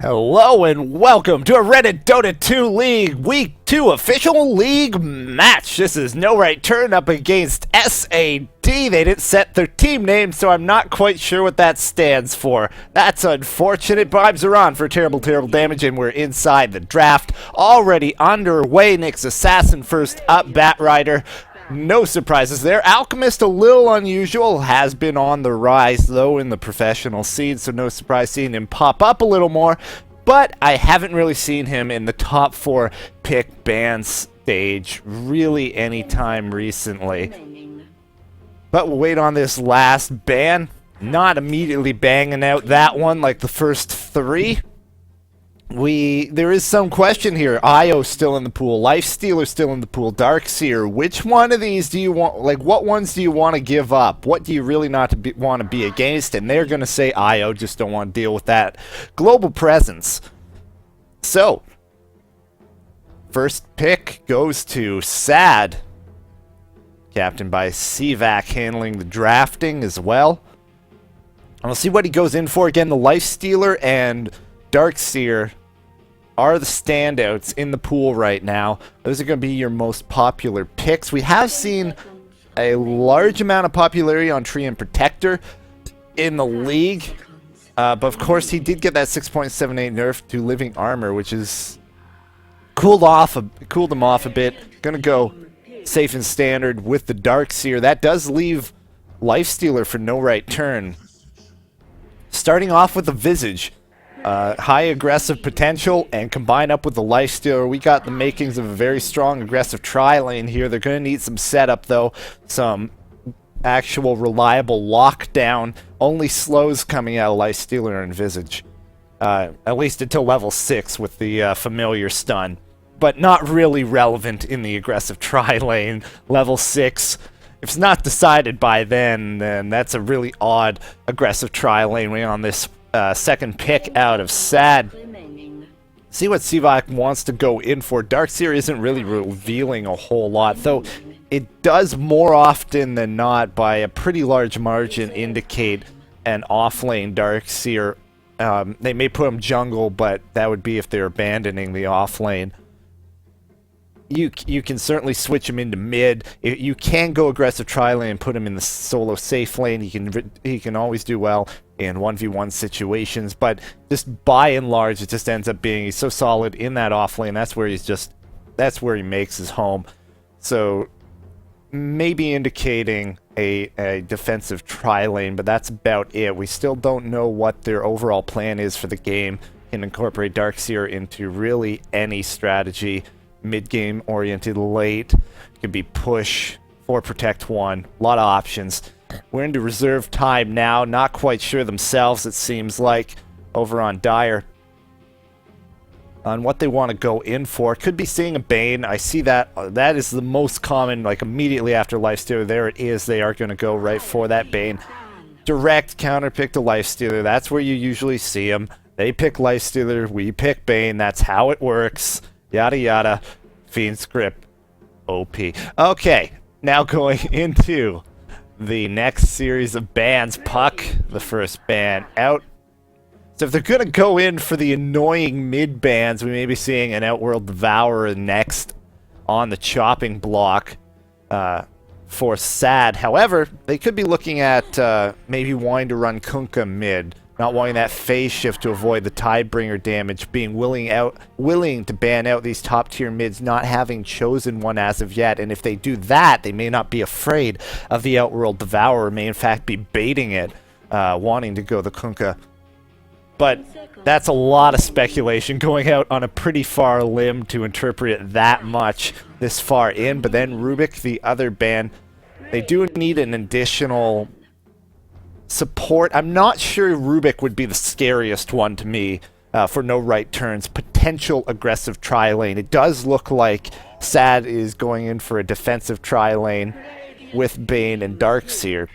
Hello and welcome to a Reddit Dota 2 League Week 2 official league match. This is No Right Turn up against SAD. They didn't set their team name, so I'm not quite sure what that stands for. That's unfortunate. Vibes are on for terrible damage, and we're inside the draft. Already underway. Nick's Assassin first up, Bat Rider. No surprises there. Alchemist, a little unusual, has been on the rise, though, in the professional scene, so no surprise seeing him pop up a little more, but I haven't really seen him in the top 4 pick ban stage really anytime recently. But we'll wait on this last ban. Not immediately banging out that one like the first 3. There is some question here. Io still in the pool, Lifestealer still in the pool, Darkseer. Which one of these do you want? Like, what ones do you want to give up? What do you really not want to be against? And they're gonna say Io, just don't want to deal with that global presence. So, first pick goes to Sad, captained by CVAC, handling the drafting as well. And we'll see what he goes in for. Again, the Lifestealer and Darkseer are the standouts in the pool right now. Those are going to be your most popular picks. We have seen a large amount of popularity on Tree and Protector in the league. But of course, he did get that 6.78 nerf to Living Armor, which is cooled him off a bit. Going to go safe and standard with the Darkseer. That does leave Lifestealer for No Right Turn. Starting off with the Visage. High aggressive potential, and combined up with the Lifestealer, we got the makings of a very strong aggressive tri-lane here. They're going to need some setup, though. Some actual reliable lockdown. Only slows coming out of Lifestealer and Visage. At least until level 6 with the familiar stun. But not really relevant in the aggressive tri-lane. Level 6. If it's not decided by then that's a really odd aggressive tri-lane way on this second pick out of Sad. See what CVAC wants to go in for. Darkseer isn't really revealing a whole lot, though it does more often than not by a pretty large margin indicate an off-lane Darkseer. They may put him jungle, but that would be if they're abandoning the off-lane. You can certainly switch him into mid. You can go aggressive tri-lane and put him in the solo safe lane. He can always do well in 1v1 situations, but just by and large, it just ends up being he's so solid in that off lane. That's where he makes his home. So maybe indicating a defensive tri-lane, but that's about it. We still don't know what their overall plan is for the game. Can incorporate Darkseer into really any strategy. Mid-game oriented late, could be push, 4 protect 1, a lot of options. We're into reserve time now, not quite sure themselves, it seems like, over on Dire, on what they want to go in for. Could be seeing a Bane. I see that. That is the most common, like immediately after Lifestealer. There it is. They are going to go right for that Bane. Direct counter pick to Lifestealer. That's where you usually see them. They pick Lifestealer, we pick Bane. That's how it works. Yada yada. Fiend script. OP. Okay, now going into the next series of bans. Puck, the first ban out. So if they're going to go in for the annoying mid bans, we may be seeing an Outworld Devourer next on the chopping block for Sad. However, they could be looking at maybe wanting to run Kunkka mid. Not wanting that phase shift to avoid the Tidebringer damage, being willing to ban out these top tier mids, not having chosen one as of yet. And if they do that, they may not be afraid of the Outworld Devourer, may in fact be baiting it, wanting to go the Kunkka. But that's a lot of speculation, going out on a pretty far limb to interpret it that much this far in. But then Rubik, the other ban, they do need an additional support. I'm not sure Rubik would be the scariest one to me for No Right Turns. Potential aggressive tri-lane. It does look like Sad is going in for a defensive tri-lane with Bane and Darkseer,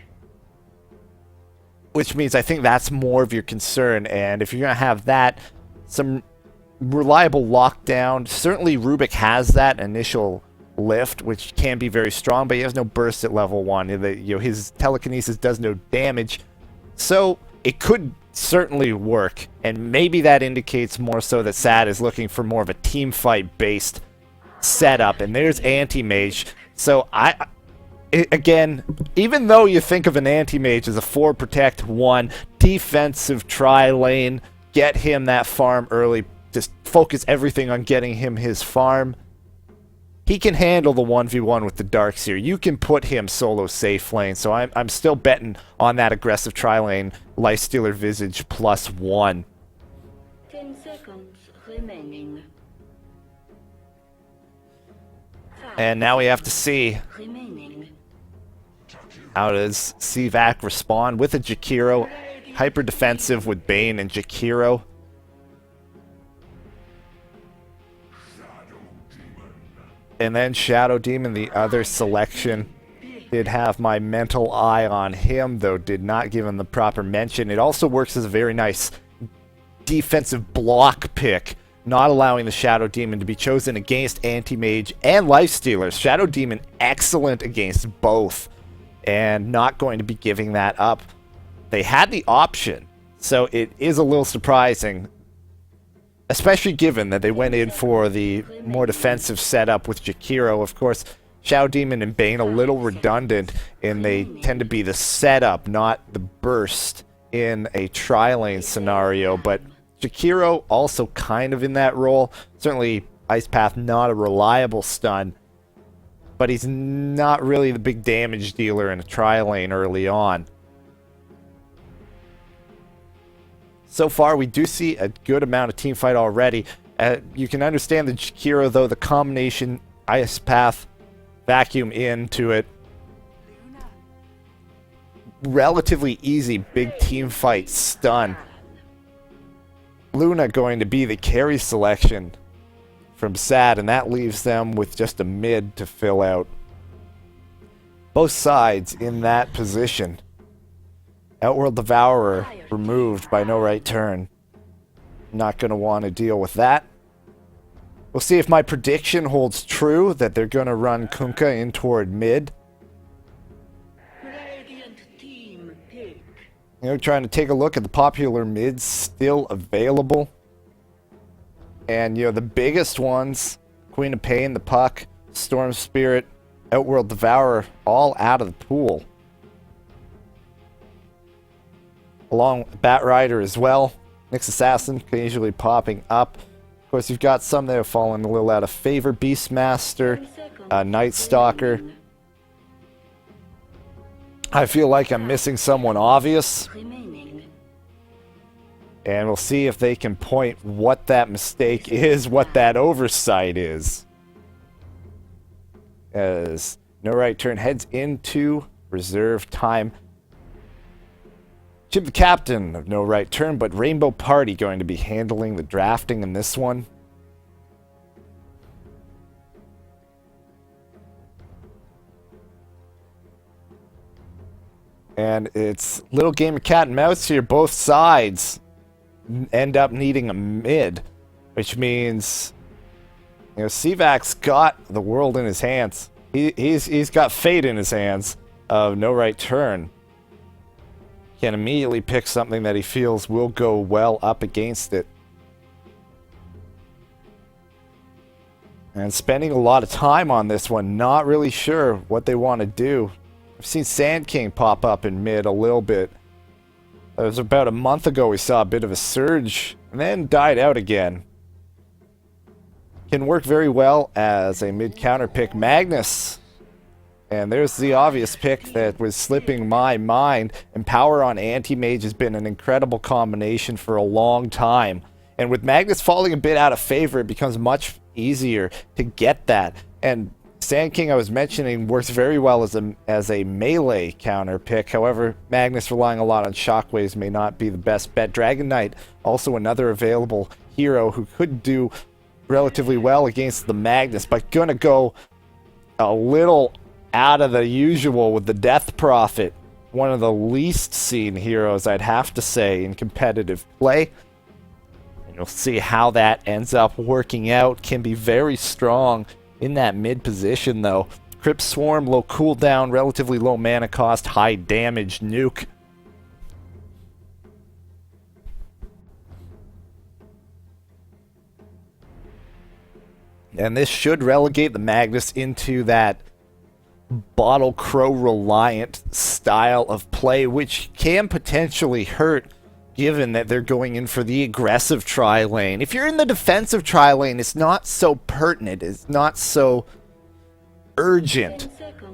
which means I think that's more of your concern. And if you're going to have that, some reliable lockdown, certainly Rubik has that initial lift, which can be very strong, but he has no burst at level 1. His telekinesis does no damage. So it could certainly work, and maybe that indicates more so that SAD is looking for more of a team fight based setup. And there's anti-mage. So again, even though you think of an anti-mage as a 4 protect 1 defensive tri-lane, get him that farm early, just focus everything on getting him his farm, he can handle the 1v1 with the Darkseer. You can put him solo safe lane, so I'm still betting on that aggressive tri-lane Lifestealer Visage +1. 10 seconds remaining. And now we have to see how does CVAC respond with a Jakiro. Hyper defensive with Bane and Jakiro. And then Shadow Demon, the other selection. Did have my mental eye on him, though did not give him the proper mention. It also works as a very nice defensive block pick, not allowing the Shadow Demon to be chosen against Anti-Mage and Lifestealers. Shadow Demon excellent against both, and not going to be giving that up. They had the option, so it is a little surprising, especially given that they went in for the more defensive setup with Jakiro. Of course, Shadow Demon and Bane a little redundant, and they tend to be the setup, not the burst in a tri-lane scenario. But Jakiro also kind of in that role. Certainly, Ice Path not a reliable stun, but he's not really the big damage dealer in a tri-lane early on. So far, we do see a good amount of teamfight already. You can understand the Jakiro, though, the combination Ice Path, vacuum into it. Relatively easy big team fight stun. Luna going to be the carry selection from SAD, and that leaves them with just a mid to fill out. Both sides in that position. Outworld Devourer removed by no right turn. Not going to want to deal with that. We'll see if my prediction holds true, that they're going to run Kunkka in toward mid. Trying to take a look at the popular mids still available. And, the biggest ones, Queen of Pain, the Puck, Storm Spirit, Outworld Devourer, all out of the pool. Along with Bat Rider as well. Nyx Assassin occasionally popping up. Of course, you've got some that have fallen a little out of favor. Beastmaster, Night Stalker. I feel like I'm missing someone obvious. And we'll see if they can point what that mistake is, what that oversight is. As No Right Turn heads into reserve time. Chip the captain of No Right Turn, but Rainbow Party going to be handling the drafting in this one. And it's little game of cat and mouse here. Both sides end up needing a mid, which means CVAC's got the world in his hands. He's got fate in his hands of No Right Turn. Can immediately pick something that he feels will go well up against it. And spending a lot of time on this one, not really sure what they want to do. I've seen Sand King pop up in mid a little bit. It was about a month ago we saw a bit of a surge, and then died out again. Can work very well as a mid counter pick. Magnus. And there's the obvious pick that was slipping my mind. Empower on Anti-Mage has been an incredible combination for a long time. And with Magnus falling a bit out of favor, it becomes much easier to get that. And Sand King, I was mentioning, works very well as a melee counter pick. However, Magnus relying a lot on shockwaves may not be the best bet. Dragon Knight, also another available hero who could do relatively well against the Magnus, but gonna go a little out of the usual with the Death Prophet. One of the least seen heroes, I'd have to say, in competitive play. And you'll see how that ends up working out. Can be very strong in that mid position, though. Crypt Swarm, low cooldown, relatively low mana cost, high damage nuke. And this should relegate the Magnus into that bottle crow reliant style of play, which can potentially hurt given that they're going in for the aggressive tri lane. If you're in the defensive tri lane, it's not so pertinent, it's not so urgent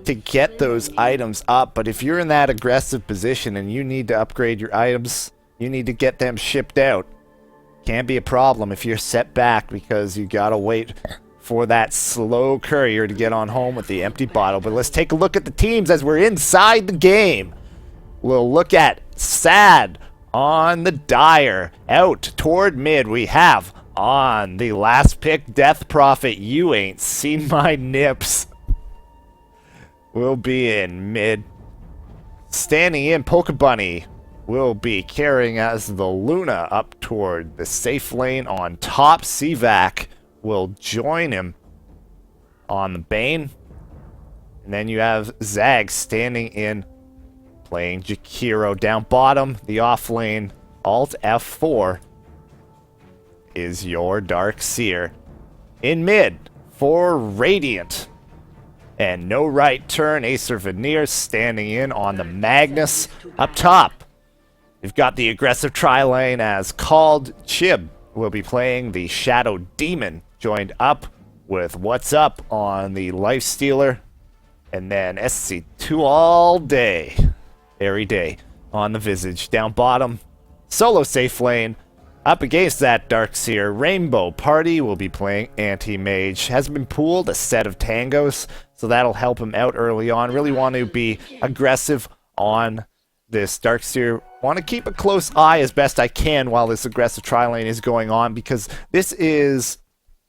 to get those items up, but if you're in that aggressive position and you need to upgrade your items, you need to get them shipped out, can be a problem if you're set back because you gotta wait for that slow courier to get on home with the empty bottle. But let's take a look at the teams as we're inside the game. We'll look at Sad on the Dire. Out toward mid, we have on the last pick, Death Prophet. You ain't seen my nips. We'll be in mid. Standing in, Polka Bunny will be carrying as the Luna up toward the safe lane on top. CVAC will join him on the Bane. And then you have Zag standing in, playing Jakiro. Down bottom, the off lane, Alt F4 is your Dark Seer. In mid, for Radiant. And no right turn, Acer Veneer standing in on the Magnus. Up top, we've got the aggressive tri lane as called. Chib will be playing the Shadow Demon, joined up with What's Up on the Lifestealer. And then SC2 all day, every day on the Visage. Down bottom, solo safe lane. Up against that Darkseer, Rainbow Party will be playing Anti-Mage. Has been pooled a set of tangos, so that'll help him out early on. Really want to be aggressive on this Darkseer. Want to keep a close eye as best I can while this aggressive tri lane is going on, because this is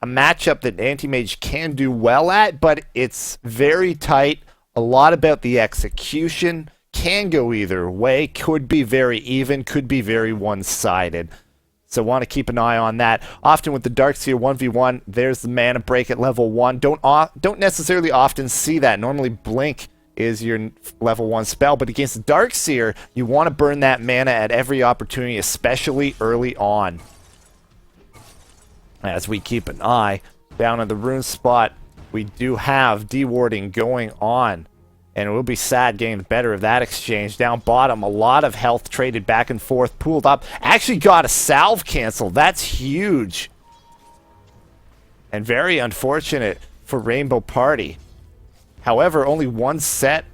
a matchup that Anti-Mage can do well at, but it's very tight. A lot about the execution. Can go either way. Could be very even. Could be very one-sided. So want to keep an eye on that. Often with the Darkseer 1v1, there's the mana break at level 1. Don't necessarily often see that. Normally Blink is your level 1 spell, but against the Darkseer, you want to burn that mana at every opportunity, especially early on. As we keep an eye down at the rune spot, we do have dewarding going on. And it will be Sad getting the better of that exchange. Down bottom, a lot of health traded back and forth, pooled up. Actually got a salve cancel. That's huge. And very unfortunate for Rainbow Party. However, only one set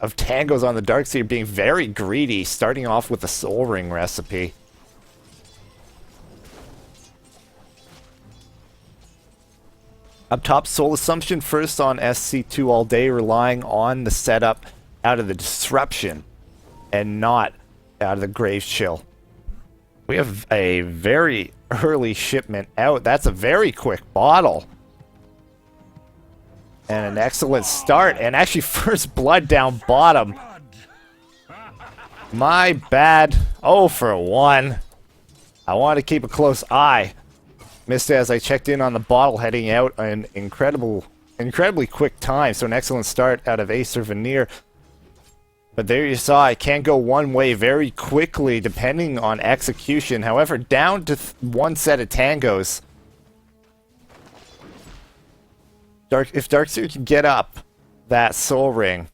of tangos on the Darkseer, being very greedy, starting off with the Soul Ring recipe. Up top, Soul Assumption first on SC2 all day, relying on the setup out of the Disruption and not out of the Grave Chill. We have a very early shipment out. That's a very quick bottle. And an excellent start. And actually first blood down bottom. My bad. Oh, for 1. I want to keep a close eye. Missed it as I checked in on the bottle heading out an incredibly quick time. So an excellent start out of Acer Veneer. But there you saw, it can go one way very quickly depending on execution. However, down to one set of tangos. If Darkseer can get up that Soul Ring,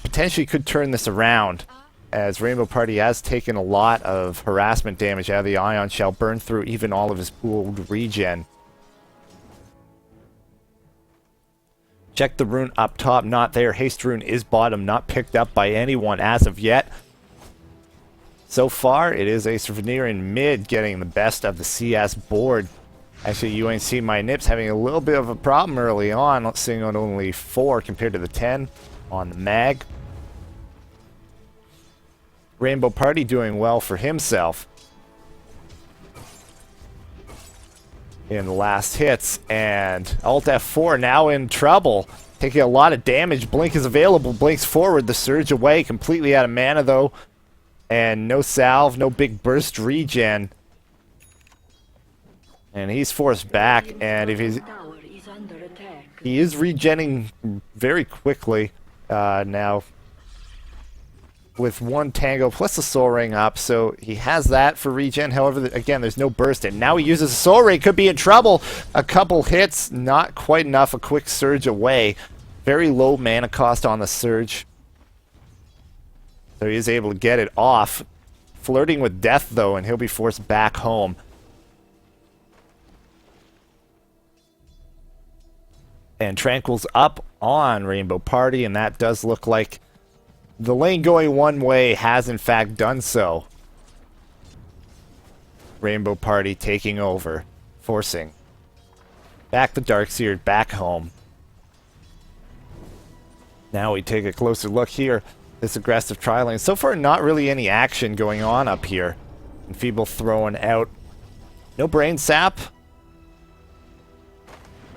potentially could turn this around, as Rainbow Party has taken a lot of harassment damage out of the Ion Shell, burned through even all of his pooled regen. Check the rune up top, not there. Haste rune is bottom, not picked up by anyone as of yet. So far, it is Acer Veneer in mid getting the best of the CS board. Actually, you ain't seen my nips having a little bit of a problem early on, seeing on only 4 compared to the 10 on the mag. Rainbow Party doing well for himself in the last hits, and Alt F4 now in trouble, taking a lot of damage. Blink is available, blinks forward, the surge away, completely out of mana though, and no salve, no big burst regen, and he's forced back. And if he is regenning very quickly now. with 1 Tango plus the Soul Ring up, so he has that for regen. However, again, there's no burst, and now he uses a Soul Ring, could be in trouble. A couple hits, not quite enough, a quick surge away. Very low mana cost on the surge. So he is able to get it off. Flirting with death, though, and he'll be forced back home. And Tranquil's up on Rainbow Party, and that does look like the lane going one way has in fact done so. Rainbow Party taking over, forcing back the Darkseer back home. Now we take a closer look here. This aggressive tri-lane. So far, not really any action going on up here. And Feeble throwing out. No brain sap.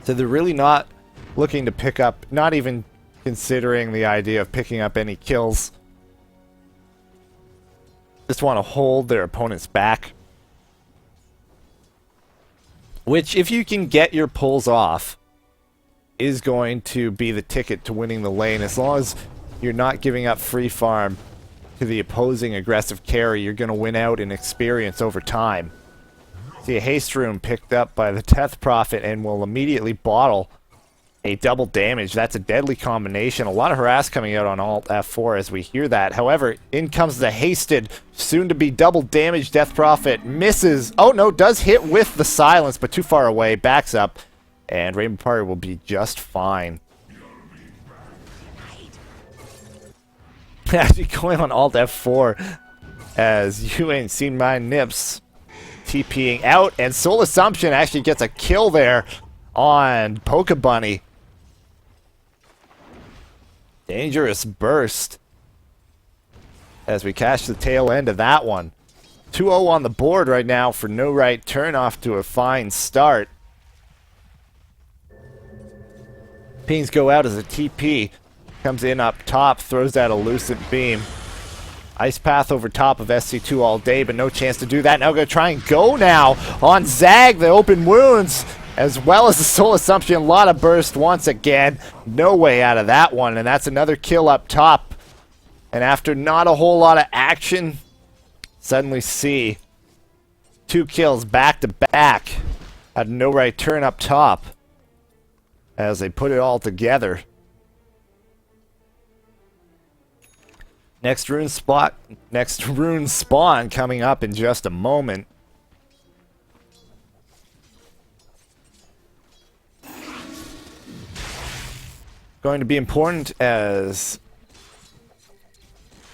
So they're really not looking to pick up, not even considering the idea of picking up any kills. Just want to hold their opponents back. Which, if you can get your pulls off, is going to be the ticket to winning the lane. As long as you're not giving up free farm to the opposing aggressive carry, you're going to win out in experience over time. See a haste rune picked up by the Death Prophet and will immediately bottle a double damage. That's a deadly combination. A lot of harass coming out on Alt F4 as we hear that. However, in comes the hasted, soon-to-be double damage Death Prophet. Misses. Oh no, does hit with the silence, but too far away. Backs up, and Rainbow Party will be just fine. Actually going on Alt F4 as you ain't seen my nips TPing out, and Soul Assumption actually gets a kill there on Pokebunny. Dangerous burst as we catch the tail end of that one. 2-0 on the board right now for No Right Turn, off to a fine start. Pings go out as a TP. Comes in up top, throws that elusive beam. Ice Path over top of SC2 all day, but no chance to do that. Now gonna try and go now on Zag, the open wounds, as well as the Soul Assumption. A lot of burst once again. No way out of that one, and that's another kill up top. And after not a whole lot of action, suddenly see 2 kills back to back at No Right Turn up top as they put it all together. Next rune spawn coming up in just a moment. Going to be important as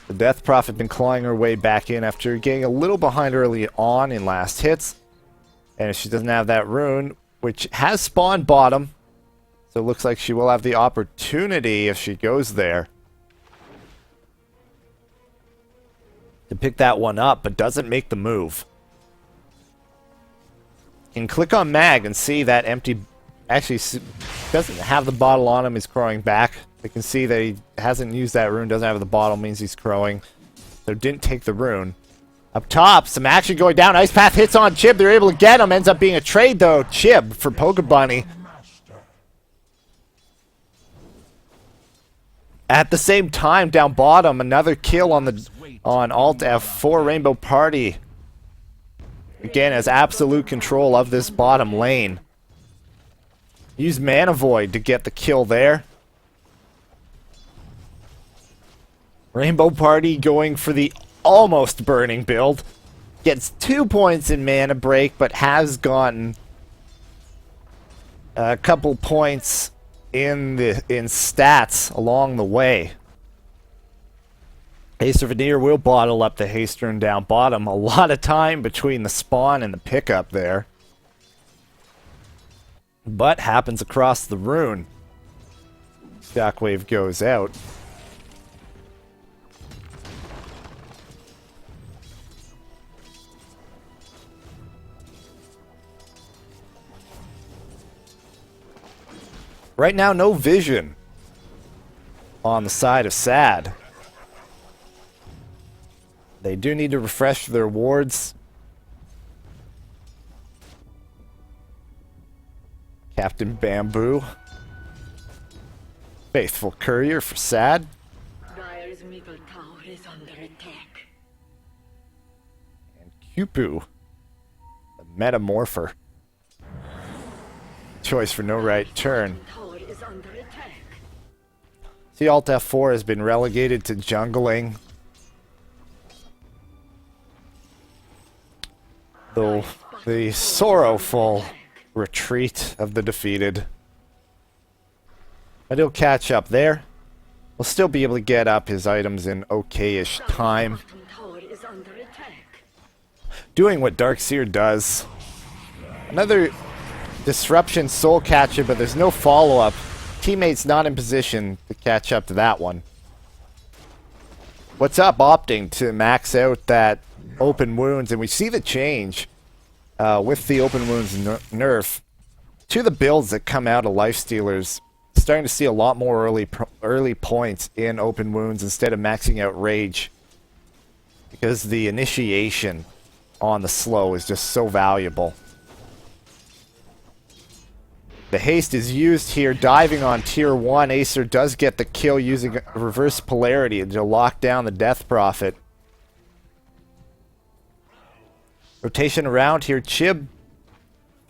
the Death Prophet been clawing her way back in after getting a little behind early on in last hits. And if she doesn't have that rune, which has spawned bottom, so it looks like she will have the opportunity if she goes there to pick that one up, but doesn't make the move. You can click on Mag and see that empty, actually doesn't have the bottle on him, he's crowing back. You can see that he hasn't used that rune, doesn't have the bottle, means he's crowing. So didn't take the rune. Up top, some action going down. Ice Path hits on Chib, they're able to get him. Ends up being a trade though, Chib for Pokebunny. At the same time, down bottom, another kill on Alt F4. Rainbow Party again has absolute control of this bottom lane. Use Mana Void to get the kill there. Rainbow Party going for the almost burning build. Gets 2 points in mana break, but has gotten a couple points in stats along the way. Haste of Veneer will bottle up the haste rune down bottom. A lot of time between the spawn and the pickup there. But happens across the rune. Shockwave goes out. Right now, no vision on the side of Sad. They do need to refresh their wards. Captain Bamboo. Faithful courier for Sad. Dire's middle tower is under attack. And Kupu, the Metamorpher. Choice for no right turn. Tower is under attack. See, Alt F4 has been relegated to jungling. Though the sorrowful retreat of the defeated. But he'll catch up there. We'll still be able to get up his items in okay-ish time. Bottom tower is under attack. Doing what Darkseer does. Another disruption soul catcher, but there's no follow-up. Teammate's not in position to catch up to that one. What's up opting to max out that open wounds, and we see the change with the open wounds nerf to the builds that come out of Lifestealers. Starting to see a lot more early points in open wounds instead of maxing out rage, because the initiation on the slow is just so valuable. The haste is used here, diving on tier 1. Acer does get the kill using reverse polarity to lock down the Death Prophet. Rotation around here. Chib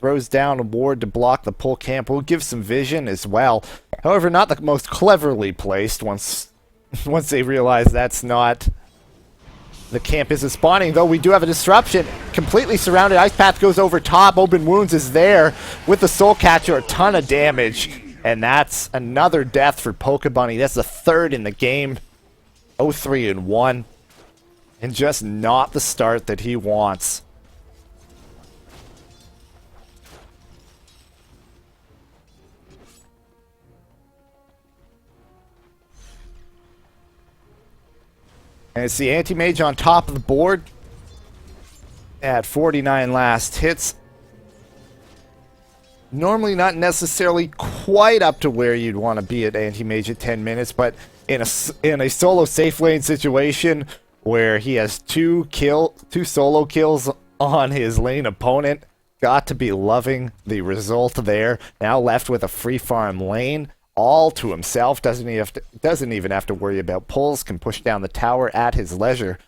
throws down a ward to block the pull camp. Will give some vision as well. However, not the most cleverly placed once they realize that's not... The camp isn't spawning, though. We do have a disruption. Completely surrounded. Ice Path goes over top. Open Wounds is there with the Soul Catcher. A ton of damage. And that's another death for Pokebunny. That's the third in the game. 0-3-1. And just not the start that he wants. And it's the Anti-Mage on top of the board at 49 last hits. Normally not necessarily quite up to where you'd want to be at Anti-Mage at 10 minutes, but in a solo safe lane situation where he has two solo kills on his lane opponent, got to be loving the result there. Now left with a free farm lane. All to himself, doesn't even have to worry about pulls, can push down the tower at his leisure.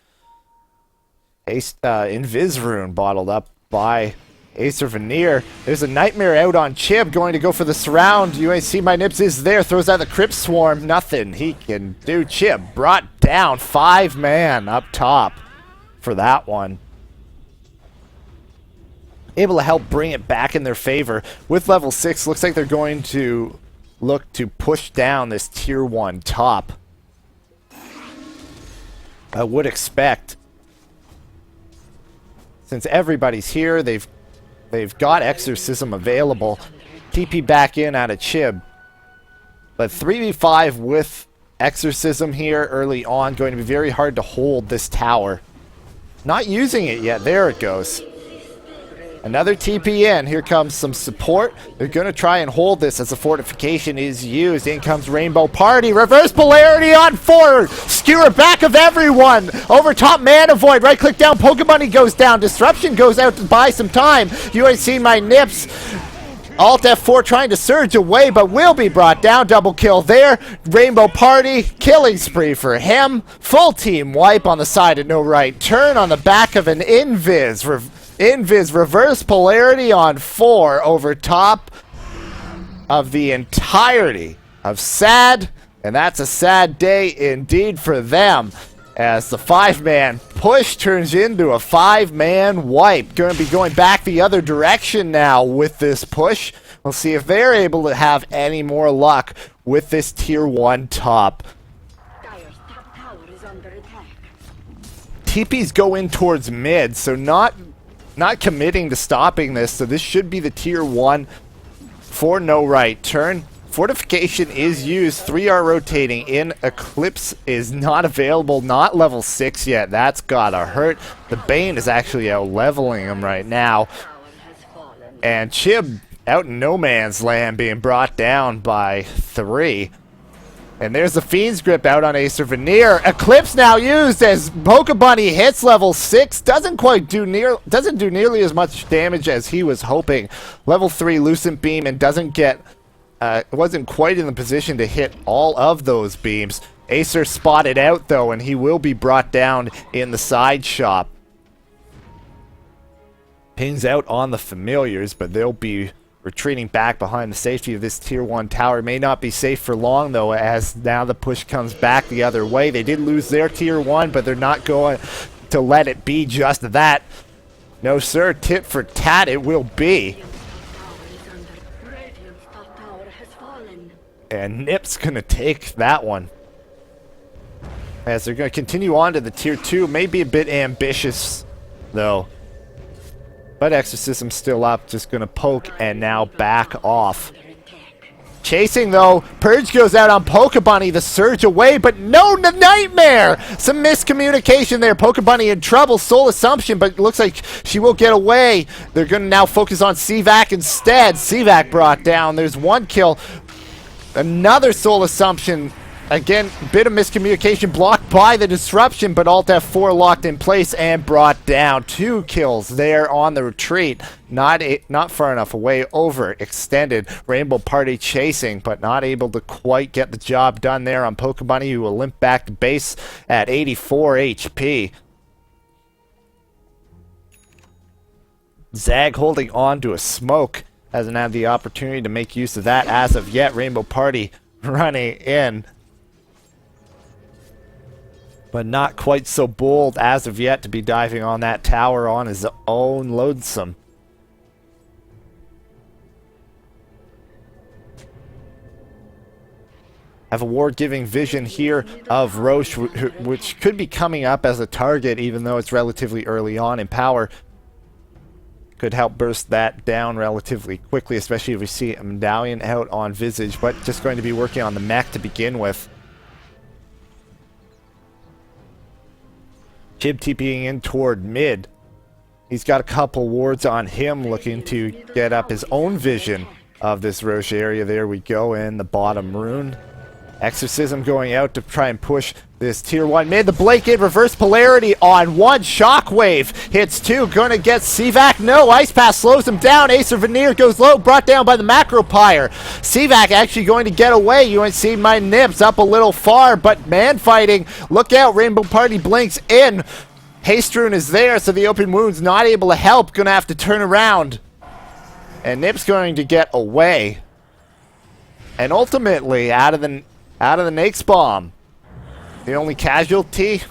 Invis Rune bottled up by Acer Veneer. There's a Nightmare out on Chib, going to go for the surround. You ain't see my nips is there, throws out the Crypt Swarm. Nothing he can do. Chib brought down 5-man up top for that one. Able to help bring it back in their favor. With level 6, looks like they're going to look to push down this tier 1 top. I would expect, since everybody's here, they've got Exorcism available. TP back in out of Chib. But 3v5 with Exorcism here early on, going to be very hard to hold this tower. Not using it yet. There it goes. Another TP in. Here comes some support. They're going to try and hold this as the fortification is used. In comes Rainbow Party. Reverse polarity on 4. Skewer back of everyone. Over top Mana Void. Right click down. Pokemon goes down. Disruption goes out to buy some time. You ain't seen my nips. Alt F4 trying to surge away, but will be brought down. Double kill there. Rainbow Party. Killing spree for him. Full team wipe on the side of no right turn on the back of an Invis. Invis reverse polarity on 4 over top of the entirety of Sad, and that's a sad day indeed for them, as the 5-man push turns into a 5-man wipe. Going to be going back the other direction now with this push. We'll see if they're able to have any more luck with this tier 1 top. Dire's top tower is under attack. TPs go in towards mid, so not committing to stopping this, so this should be the tier 1 for no right turn. Fortification is used, 3R rotating in. Eclipse is not available, not level 6 yet. That's gotta hurt. The Bane is actually out leveling him right now. Tower has fallen. And Chib out in no man's land, being brought down by 3. And there's the Fiend's Grip out on Acer Veneer. Eclipse now used as Pokebunny hits level 6. Doesn't do nearly as much damage as he was hoping. Level 3 Lucent Beam, and doesn't get wasn't quite in the position to hit all of those beams. Acer spotted out though, and he will be brought down in the side shop. Pings out on the familiars, but they'll be retreating back behind the safety of this tier 1 tower. May not be safe for long though, as now the push comes back the other way. They did lose their tier 1, but they're not going to let it be just that. No sir, tit for tat it will be. Radiant's top tower has fallen. And Nip's gonna take that one. As they're gonna continue on to the tier 2. May be a bit ambitious though. But Exorcism's still up, just gonna poke and now back off. Chasing though, Purge goes out on Pokebunny, the surge away, but no, the Nightmare! Some miscommunication there, Pokebunny in trouble, Soul Assumption, but it looks like she will get away. They're gonna now focus on Seavac instead. Seavac brought down, there's one kill. Another Soul Assumption. Again, bit of miscommunication, blocked by the disruption, but Alt F4 locked in place and brought down. 2 kills there on the retreat. Not far enough away, overextended. Rainbow Party chasing, but not able to quite get the job done there on Pokebunny, who will limp back to base at 84 HP. Zag holding on to a smoke. Hasn't had the opportunity to make use of that as of yet. Rainbow Party running in, but not quite so bold as of yet to be diving on that tower on his own lonesome. Have a ward-giving vision here of Roche, which could be coming up as a target, even though it's relatively early on in power. Could help burst that down relatively quickly, especially if we see a medallion out on Visage, but just going to be working on the mech to begin with. Chib TPing in toward mid. He's got a couple wards on him, looking to get up his own vision of this Roche area. There we go in the bottom rune. Exorcism going out to try and push this tier 1 mid. The Blake in reverse polarity on 1. Shockwave hits 2. Gonna get Seavac. No. Ice Pass slows him down. Acer Veneer goes low. Brought down by the Macro Pyre. Seavac actually going to get away. You ain't seen my nips up a little far, but man fighting. Look out. Rainbow Party blinks in. Haste Rune is there, so the open wound's not able to help. Gonna have to turn around. And Nip's going to get away. And ultimately, out of the Nake's Bomb. The only casualty,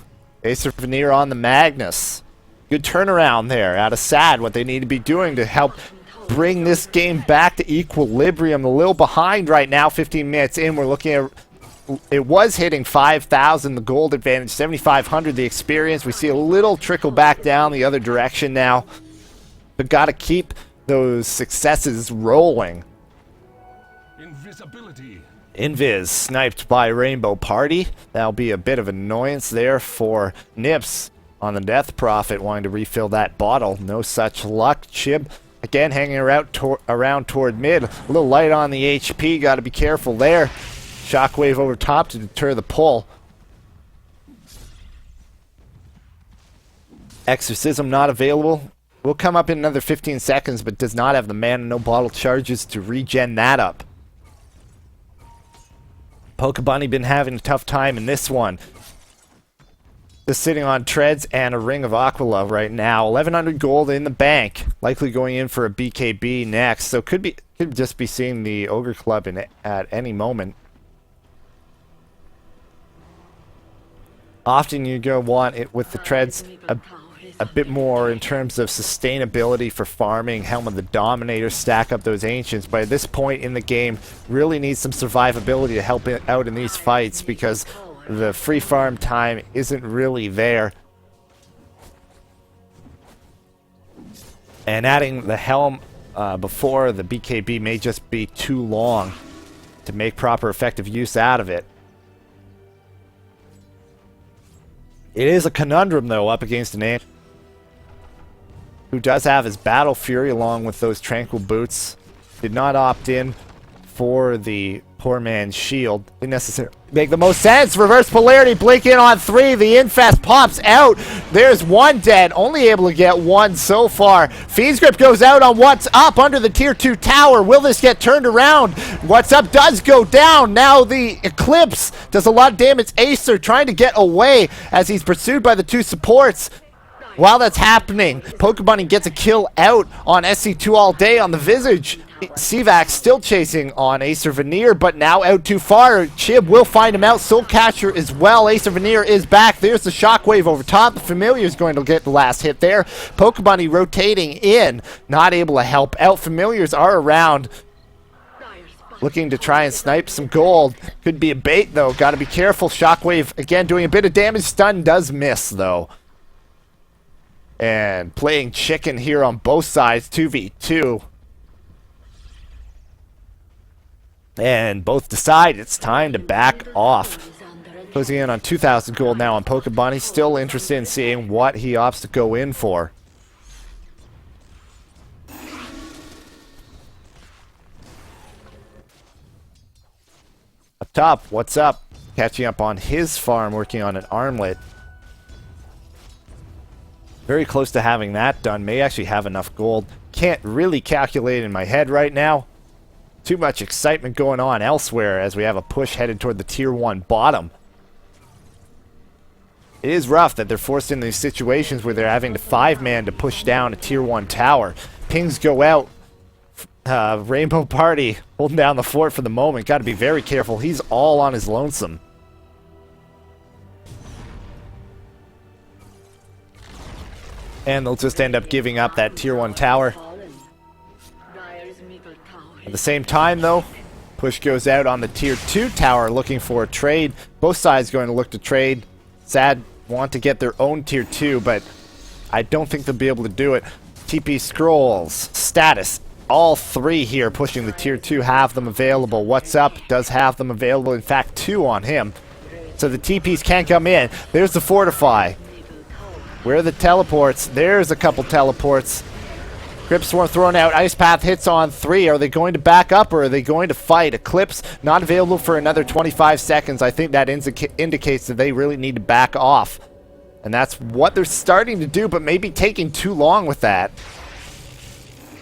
Acer Veneer on the Magnus. Good turnaround there out of SAD, what they need to be doing to help bring this game back to equilibrium. A little behind right now, 15 minutes in. We're looking at, it was hitting 5,000, the gold advantage, 7,500 the experience. We see a little trickle back down the other direction now. But got to keep those successes rolling. Invisibility. Invis sniped by Rainbow Party. That'll be a bit of annoyance there for Nips on the Death Prophet, wanting to refill that bottle. No such luck. Chib again hanging around toward mid. A little light on the HP. Got to be careful there. Shockwave over top to deter the pull. Exorcism not available. Will come up in another 15 seconds, but does not have the mana. No bottle charges to regen that up. Pokebunny been having a tough time in this one. Just sitting on treads and a ring of Aquila right now. 1,100 gold in the bank. Likely going in for a BKB next. So could just be seeing the Ogre Club at any moment. Often you're going to want it with the treads a bit more in terms of sustainability for farming. Helm of the Dominator, stack up those Ancients, but at this point in the game really needs some survivability to help it out in these fights, because the free farm time isn't really there. And adding the Helm before the BKB may just be too long to make proper effective use out of it. It is a conundrum though, up against an Ancient who does have his Battle Fury along with those Tranquil Boots. Did not opt in for the poor man's shield. They necessarily make the most sense. Reverse polarity, blink in on 3. The infest pops out. There's 1 dead. Only able to get 1 so far. Fiend's Grip goes out on What's Up under the tier 2 tower. Will this get turned around? What's Up does go down. Now the Eclipse does a lot of damage. Acer trying to get away as he's pursued by the 2 supports. While that's happening, Pokebunny gets a kill out on SC2 all day on the Visage. Cvax still chasing on Acer Veneer, but now out too far. Chib will find him out. Soul Catcher as well. Acer Veneer is back. There's the Shockwave over top. The Familiar is going to get the last hit there. Pokebunny rotating in, not able to help out. Familiars are around, looking to try and snipe some gold. Could be a bait though. Got to be careful. Shockwave again doing a bit of damage. Stun does miss though. And playing chicken here on both sides, 2v2. And both decide it's time to back off. Closing in on 2,000 gold now on Pokebunny. Still interested in seeing what he opts to go in for. Up top, What's Up? Catching up on his farm, working on an armlet. Very close to having that done. May actually have enough gold. Can't really calculate in my head right now. Too much excitement going on elsewhere as we have a push headed toward the tier 1 bottom. It is rough that they're forced into these situations where they're having to 5-man to push down a tier 1 tower. Pings go out. Rainbow Party holding down the fort for the moment. Got to be very careful. He's all on his lonesome. And they'll just end up giving up that tier 1 tower. At the same time, though, push goes out on the tier 2 tower looking for a trade. Both sides going to look to trade. Sad want to get their own tier 2, but I don't think they'll be able to do it. TP Scrolls, Status, all 3 here pushing the tier 2, have them available. What's Up does have them available, in fact 2 on him. So the TPs can't come in. There's the Fortify. Where are the teleports? There's a couple teleports. Grip Swarm thrown out. Ice Path hits on 3. Are they going to back up or are they going to fight? Eclipse not available for another 25 seconds. I think that indicates that they really need to back off. And that's what they're starting to do, but maybe taking too long with that.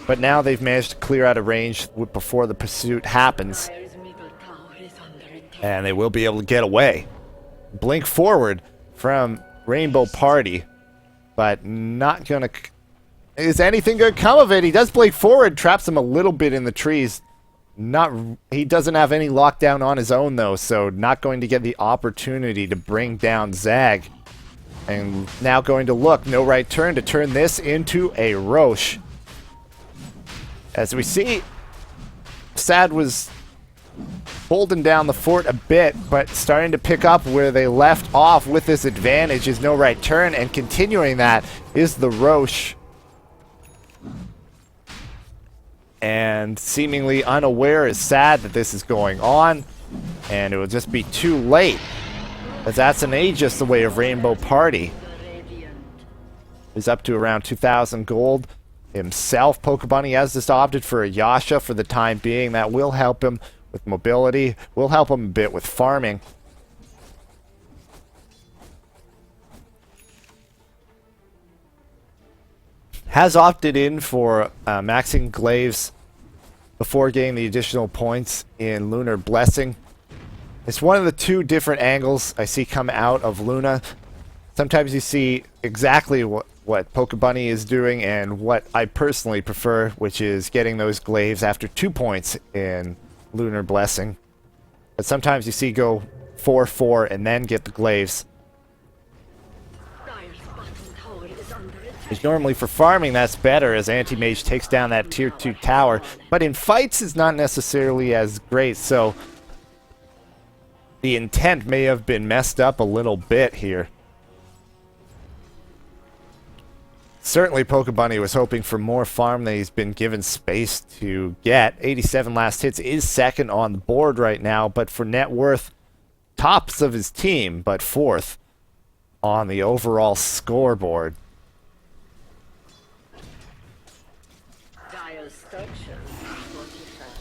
But now they've managed to clear out of range before the pursuit happens. And they will be able to get away. Blink forward from Rainbow Party. But not gonna... Is anything gonna come of it? He does blink forward, traps him a little bit in the trees. He doesn't have any lockdown on his own though, so not going to get the opportunity to bring down Zag. And now going to look, no right turn to turn this into a Roche. As we see, Sad was holding down the fort a bit, but starting to pick up where they left off with this advantage is no right turn, and continuing that is the Roche. And seemingly unaware is Sad that this is going on, and it will just be too late, as that's an Aegis the way of Rainbow Party. Is up to around 2,000 gold himself. Pokebunny has just opted for a Yasha for the time being. That will help him with mobility, will help him a bit with farming. Has opted in for maxing glaives before getting the additional points in Lunar Blessing. It's one of the 2 different angles I see come out of Luna. Sometimes you see exactly what Pokebunny is doing and what I personally prefer, which is getting those glaives after 2 points in Lunar Blessing. But sometimes you see go 4-4 and then get the glaives. Which normally for farming that's better, as Anti-Mage takes down that tier 2 tower. But in fights is not necessarily as great, so the intent may have been messed up a little bit here. Certainly Pokebunny was hoping for more farm than he's been given space to get. 87 last hits is second on the board right now, but for net worth, tops of his team, but 4th on the overall scoreboard.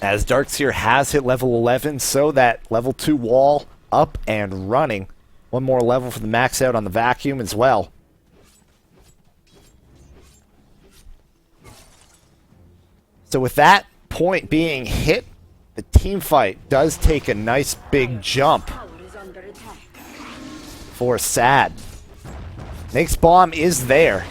As Darkseer has hit level 11, so that level 2 wall up and running. One more level for the max out on the vacuum as well. So with that point being hit, the team fight does take a nice big jump Tower is under attack. for Sad. Next bomb is there.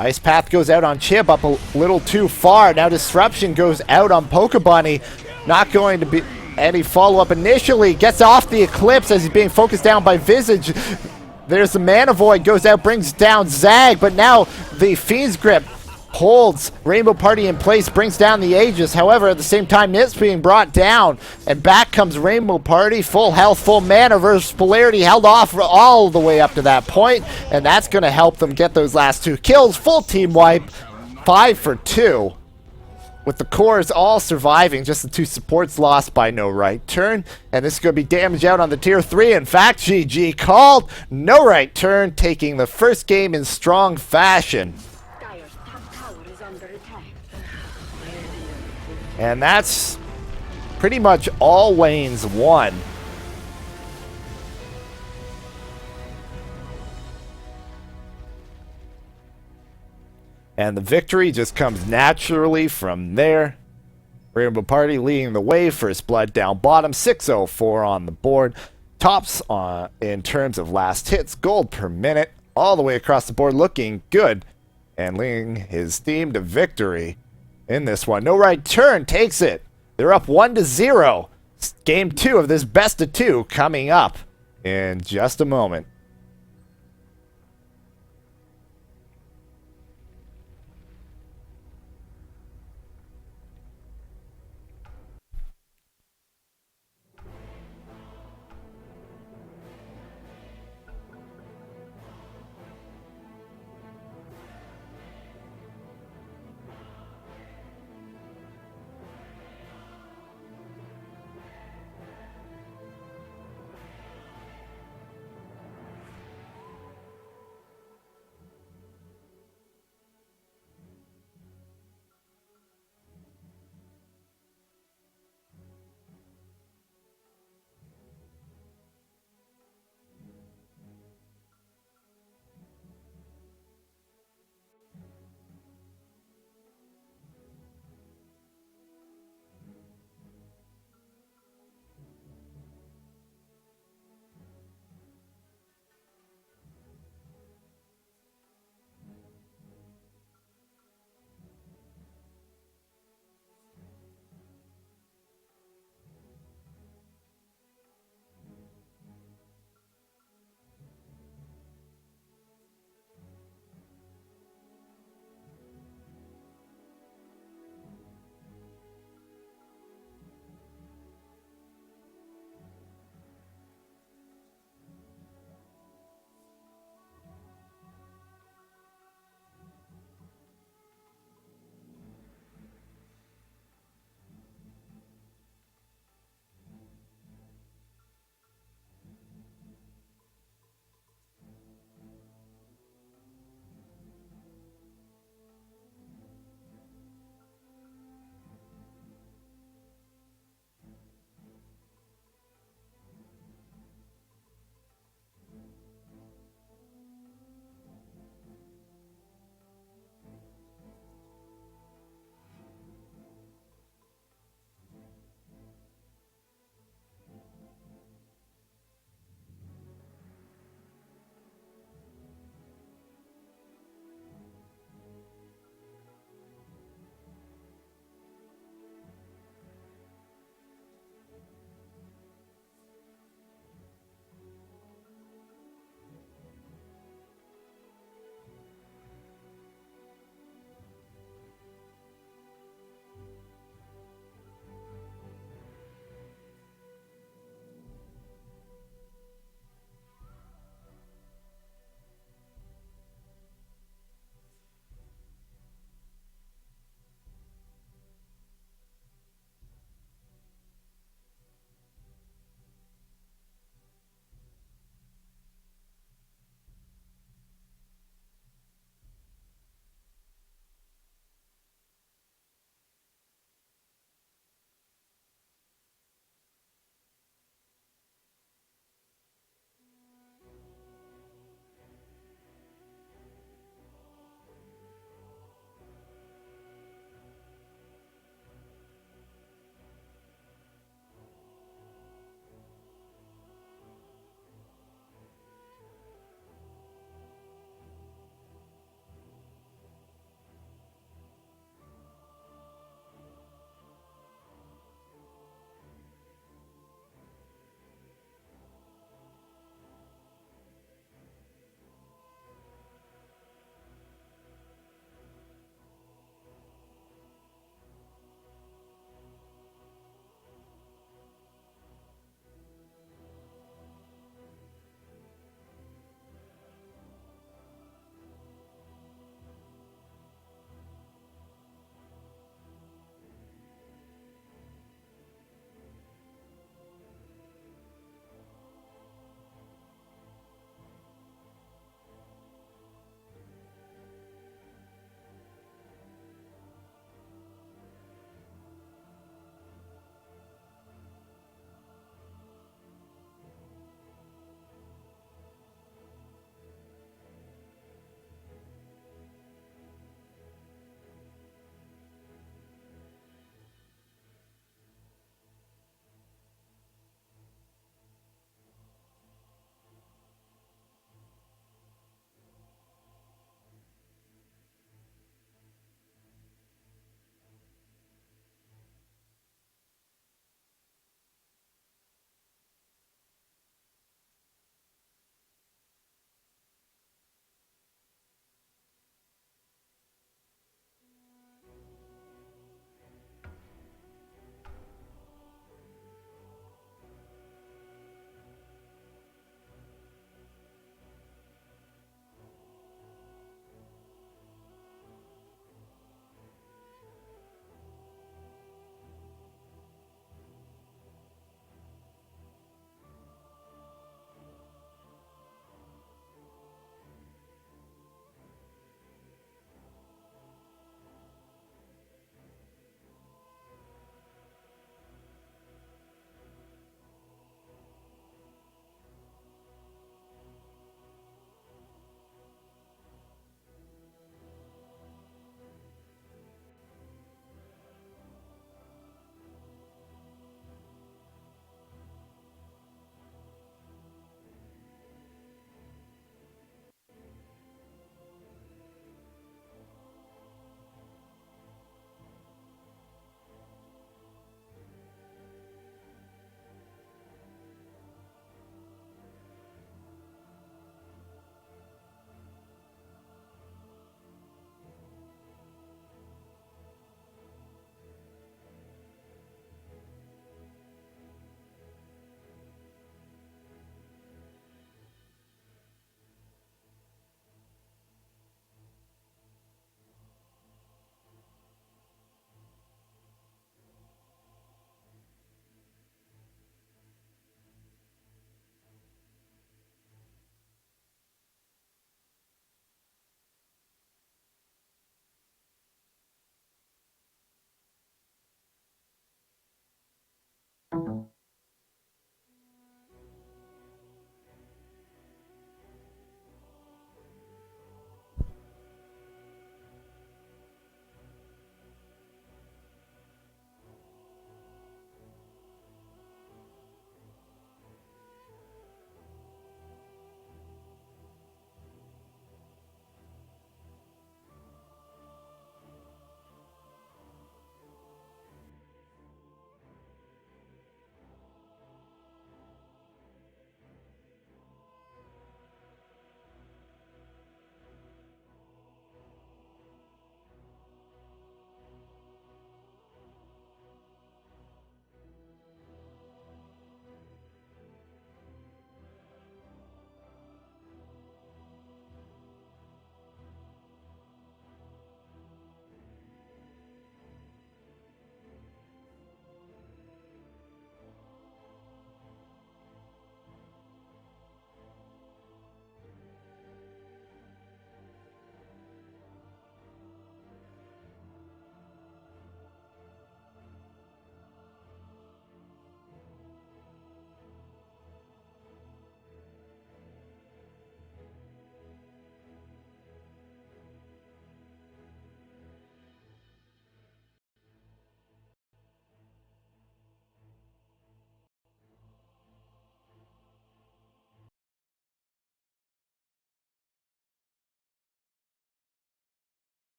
Ice Path goes out on Chib, up a little too far. Now Disruption goes out on Pokebunny. Not going to be any follow-up initially. Gets off the Eclipse as he's being focused down by Visage. There's the Mana Void, goes out, brings down Zag, but now the Fiend's Grip holds Rainbow Party in place, brings down the Aegis. However, at the same time, it's being brought down, and back comes Rainbow Party, full health, full mana versus Polarity, held off all the way up to that point, and that's going to help them get those last 2 kills. Full team wipe, 5 for 2. With the cores all surviving, just the 2 supports lost by no right turn, and this is going to be damage out on the tier 3. In fact, GG called, no right turn, taking the first game in strong fashion. Dire's top tower is under attack. And that's pretty much all lanes won. And the victory just comes naturally from there. Rainbow Party leading the way, first blood down bottom, 604 on the board. Tops in terms of last hits, gold per minute, all the way across the board, looking good. And leading his team to victory in this one. No right turn takes it. They're up 1-0. Game 2 of this best of 2 coming up in just a moment.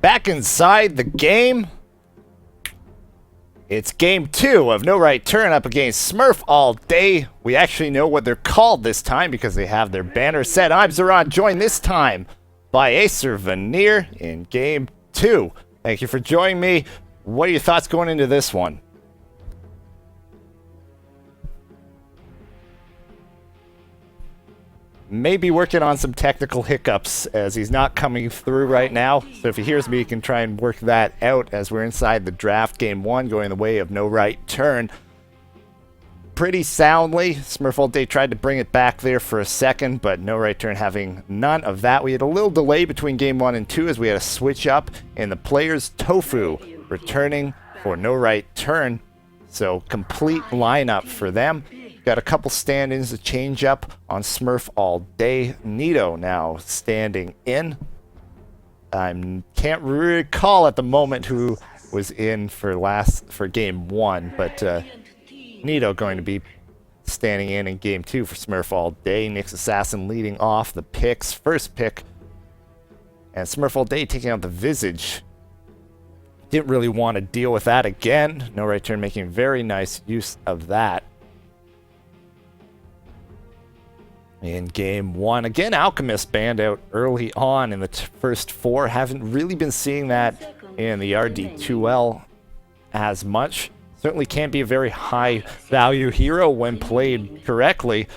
Back inside the game. It's game 2 of No Right Turn up against Smurf All Day. We actually know what they're called this time because they have their banner set. I'm Zeron, joined this time by Acer Veneer in game 2. Thank you for joining me. What are your thoughts going into this one? Maybe working on some technical hiccups as he's not coming through right now. So if he hears me, he can try and work that out as we're inside the draft. Game 1 going the way of No Right Turn. Pretty soundly. Smurf All Day tried to bring it back there for a second, but No Right Turn having none of that. We had a little delay between game 1 and 2 as we had a switch up in the players. Tofu returning for No Right Turn. So complete lineup for them. Got a couple stand-ins to change up on Smurf All Day. Nito now standing in. I can't recall at the moment who was in for game 1, but Nito going to be standing in game 2 for Smurf All Day. Nyx Assassin leading off the picks. First pick. And Smurf All Day taking out the Visage. Didn't really want to deal with that again. No Right Turn making very nice use of that. In game 1, again, Alchemist banned out early on in the first 4. Haven't really been seeing that in the RD2L as much. Certainly can't be a very high value hero when played correctly.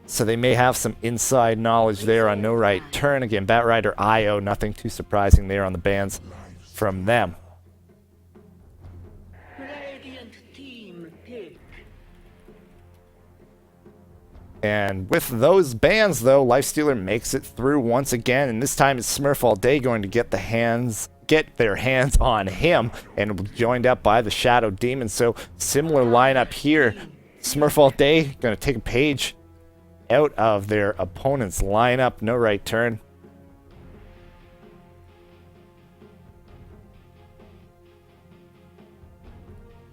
So they may have some inside knowledge there on No Right Turn. Again, Batrider IO, nothing too surprising there on the bans from them. And with those bans, though, Lifestealer makes it through once again, and this time it's Smurf All Day going to get their hands on him, and joined up by the Shadow Demon. So similar lineup here. Smurf All Day going to take a page out of their opponent's lineup. No Right Turn.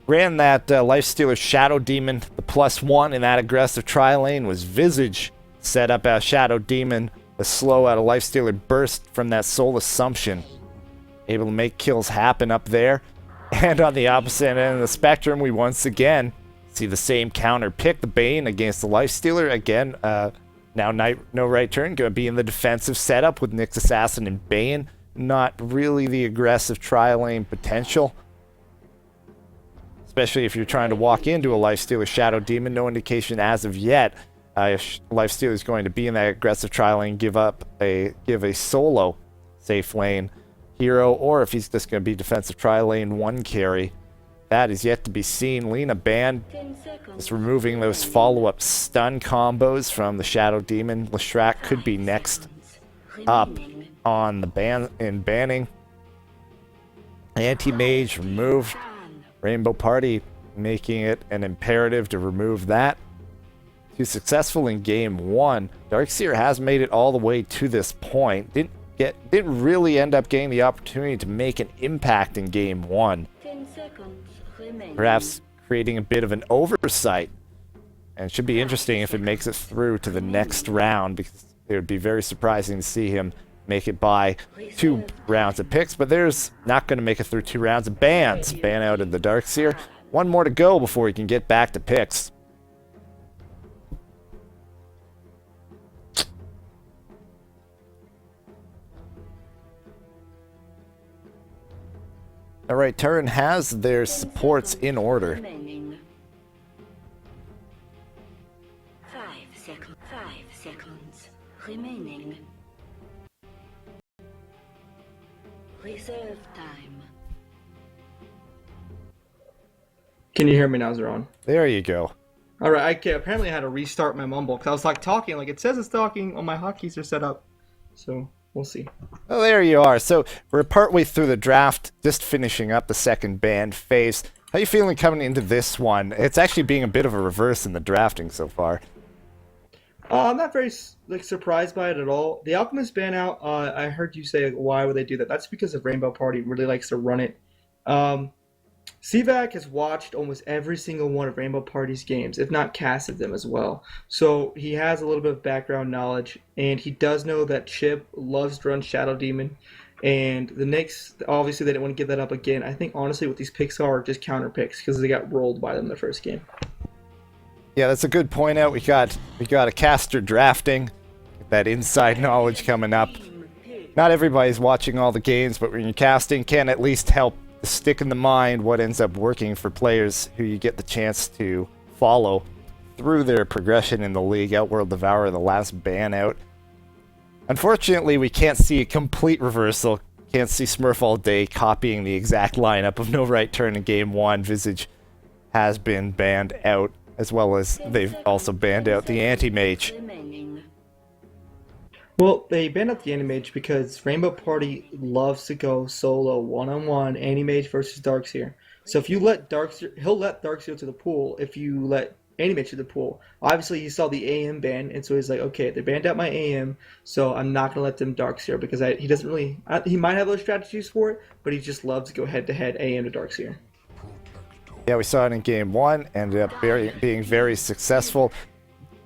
Ran that Lifestealer Shadow Demon. The +1 in that aggressive tri-lane was Visage. Set up as Shadow Demon. The slow out of Lifestealer burst from that Soul Assumption. Able to make kills happen up there. And on the opposite end of the spectrum, we once again see the same counter pick. The Bane against the Lifestealer. Again, now No Right Turn going to be in the defensive setup with Nyx Assassin and Bane. Not really the aggressive tri-lane potential. Especially if you're trying to walk into a Lifestealer Shadow Demon. No indication as of yet if Lifestealer is going to be in that aggressive tri lane, give a solo safe lane hero, or if he's just going to be defensive tri lane 1 carry. That is yet to be seen. Lina banned, just removing those follow-up stun combos from the Shadow Demon. Leshrac could be next up on the banning. Anti-Mage removed. Rainbow Party making it an imperative to remove that. Too successful in game 1. Darkseer has made it all the way to this point. Didn't really end up getting the opportunity to make an impact in game 1. Perhaps creating a bit of an oversight. And it should be interesting if it makes it through to the next round, because it would be very surprising to see him make it by 2 rounds of picks, but there's not going to make it through 2 rounds of bans. Ban out of the Darkseer. 1 more to go before he can get back to picks. All right, Turn has their supports in order. 5 seconds remaining. Reserve time. Can you hear me now, Zeron? There you go. All right, apparently I had to restart my mumble because I was like talking, like it says it's talking on my hotkeys are set up. So we'll see. Oh, there you are. So we're partway through the draft, just finishing up the second ban phase. How are you feeling coming into this one? It's actually being a bit of a reverse in the drafting so far. I'm not very surprised by it at all. The Alchemist ban out, I heard you say, why would they do that? That's because of Rainbow Party really likes to run it. CVAC has watched almost every single one of Rainbow Party's games, if not casted them as well. So he has a little bit of background knowledge, and he does know that Chip loves to run Shadow Demon. And the Knicks, obviously, they didn't want to give that up again. I think, honestly, what these picks are just counter picks because they got rolled by them the first game. Yeah, that's a good point out. We got a caster drafting, that inside knowledge coming up. Not everybody's watching all the games, but when you're casting, can at least help stick in the mind what ends up working for players who you get the chance to follow through their progression in the league. Outworld Devourer, the last ban out. Unfortunately, we can't see a complete reversal. Can't see Smurf all day copying the exact lineup of no right turn in game 1. Visage has been banned out, as well as they've also banned out the anti-mage. Well, they banned out the Anti-Mage because Rainbow Party loves to go solo, one-on-one, Anti-Mage versus Darkseer. So if you let Darkseer, he'll let Darkseer to the pool if you let Anti-Mage to the pool. Obviously, he saw the AM ban, and so he's like, okay, they banned out my AM, so I'm not going to let them Darkseer because he doesn't really, he might have other strategies for it, but he just loves to go head-to-head AM to Darkseer. Yeah, we saw it in game 1, ended up being very successful.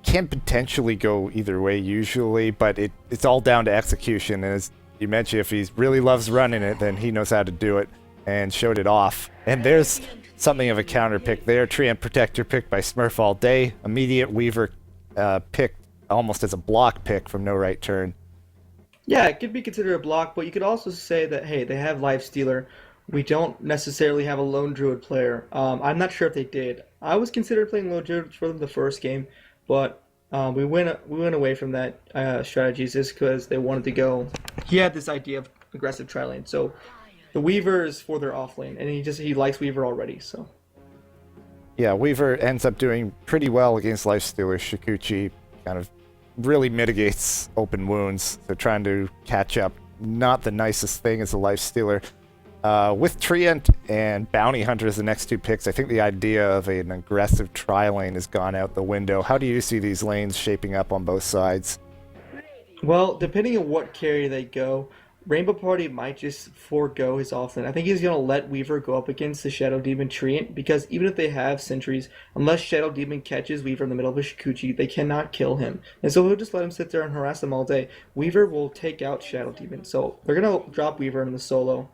Can potentially go either way usually, but it's all down to execution. And as you mentioned, if he really loves running it, then he knows how to do it and showed it off. And there's something of a counter pick there. Treant Protector picked by Smurf all day. Immediate Weaver picked almost as a block pick from no right turn. Yeah, it could be considered a block, but you could also say that, hey, they have Lifestealer. We don't necessarily have a Lone Druid player. I'm not sure if they did. I was considering playing Lone Druid for them the first game, but we went away from that strategies just because they wanted to go. He had this idea of aggressive tri lane, so the Weaver is for their off lane, and he likes Weaver already. So yeah, Weaver ends up doing pretty well against Lifestealer. Shikuchi kind of really mitigates open wounds, so trying to catch up, not the nicest thing as a Lifestealer. With Treant and Bounty Hunter as the next 2 picks, I think the idea of an aggressive tri-lane has gone out the window. How do you see these lanes shaping up on both sides? well, depending on what carry they go, Rainbow Party might just forego his offlane. I think he's going to let Weaver go up against the Shadow Demon Treant because even if they have sentries, unless Shadow Demon catches Weaver in the middle of a Shikuchi, they cannot kill him. And so he'll just let him sit there and harass them all day. Weaver will take out Shadow Demon. So they're going to drop Weaver in the solo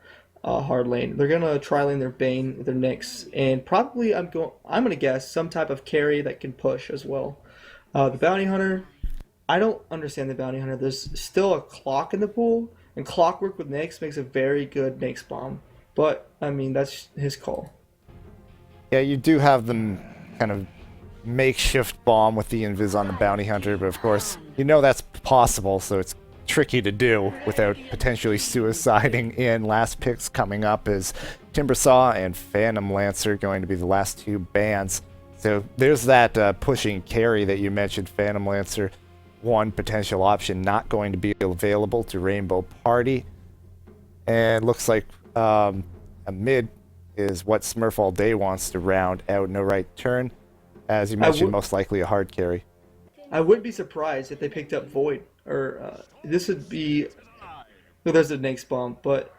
hard lane. They're going to tri-lane their Bane with their Nyx. And probably, I'm going to guess, some type of carry that can push as well. The Bounty Hunter, I don't understand the Bounty Hunter. There's still a clock in the pool. And Clockwork with Nyx makes a very good Nyx bomb. But, I mean, that's his call. Yeah, you do have them kind of makeshift bomb with the Invis on the Bounty Hunter, but of course, you know that's possible, so it's tricky to do without potentially suiciding in. Last picks coming up is Timbersaw and Phantom Lancer going to be the last 2 bans. So there's that pushing carry that you mentioned, Phantom Lancer. One potential option not going to be available to Rainbow Party. And looks like a mid is what Smurf all day wants to round out no right turn. As you mentioned, most likely a hard carry. I wouldn't be surprised if they picked up Void. Or this would be... Well, there's a Nyx bomb, but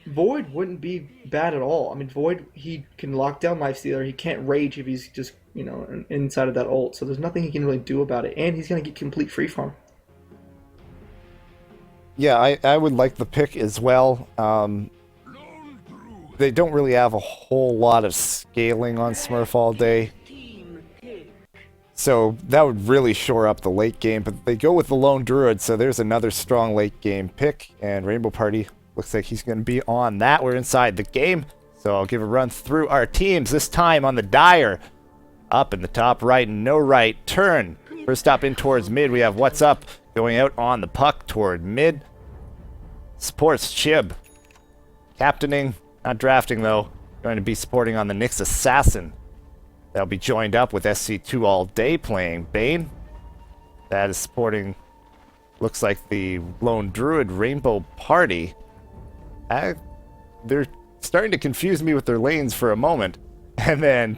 Void wouldn't be bad at all. I mean, Void, he can lock down Lifestealer. He can't rage if he's just, you know, inside of that ult. So there's nothing he can really do about it. And he's going to get complete free farm. Yeah, I would like the pick as well. They don't really have a whole lot of scaling on Smurf all day. So that would really shore up the late game. But they go with the Lone Druid, so there's another strong late game pick. And Rainbow Party looks like he's going to be on that. We're inside the game. So I'll give a run through our teams. This time on the Dire. Up in the top right, no right turn. First up in towards mid, we have What's Up going out on the puck toward mid. Supports Chib. Captaining, not drafting though. Going to be supporting on the Nyx Assassin. That'll be joined up with SC2 all day playing Bane. That is supporting, looks like the Lone Druid Rainbow Party. They're starting to confuse me with their lanes for a moment. And then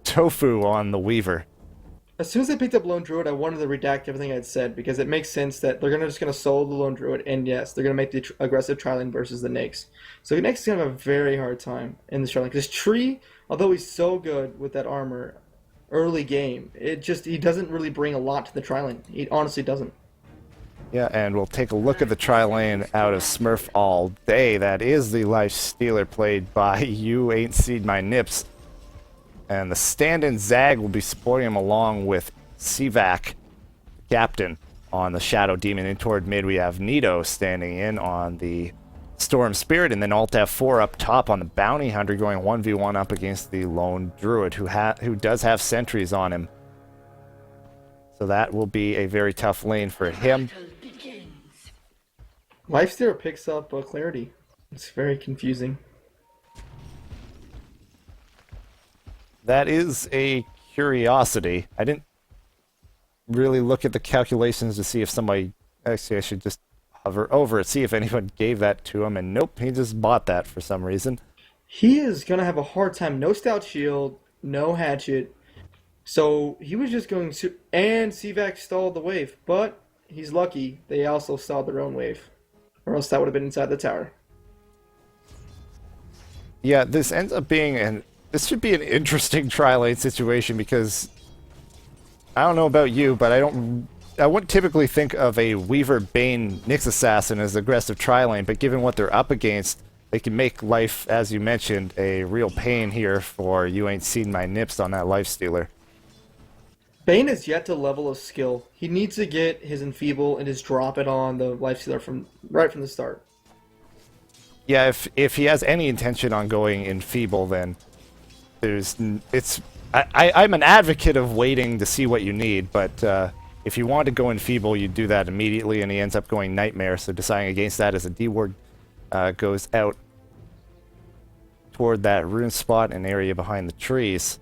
Tofu on the Weaver. As soon as they picked up Lone Druid, I wanted to redact everything I'd said because it makes sense that they're just going to solo the Lone Druid, and yes, they're going to make the aggressive tri-lane versus the Nyx. So the Nyx is going to have a very hard time in this tri-lane. Because Tree, although he's so good with that armor early game, he doesn't really bring a lot to the tri-lane. He honestly doesn't. Yeah, and we'll take a look at the tri-lane out of Smurf all day. That is the Life Stealer played by You Ain't Seed My Nips. And the stand-in Zag will be supporting him along with Cvac, captain, on the Shadow Demon. In toward mid, we have Nito standing in on the Storm Spirit, and then Alt F4 up top on the Bounty Hunter going 1v1 up against the Lone Druid, who does have sentries on him. So that will be a very tough lane for him. Lifestealer picks up Clarity. It's very confusing. That is a curiosity. I didn't really look at the calculations to see if somebody... Actually, I should just hover over it, see if anyone gave that to him, and nope, he just bought that for some reason. He is going to have a hard time. No Stout Shield, no Hatchet. So he was just going to... And Cvac stalled the wave, but he's lucky they also stalled their own wave. Or else that would have been inside the tower. Yeah, this ends up being an... This should be an interesting tri-lane situation because I don't know about you, but I wouldn't typically think of a Weaver Bane Nyx Assassin as aggressive tri-lane, but given what they're up against, they can make life, as you mentioned, a real pain here for You Ain't Seen My Nips on that Lifestealer. Bane is yet to level of skill. He needs to get his Enfeeble and just drop it on the Lifestealer right from the start. Yeah, if he has any intention on going Enfeeble, then I'm an advocate of waiting to see what you need, but if you want to go Enfeeble, you do that immediately, and he ends up going Nightmare, so deciding against that as a D-ward goes out toward that rune spot and area behind the trees.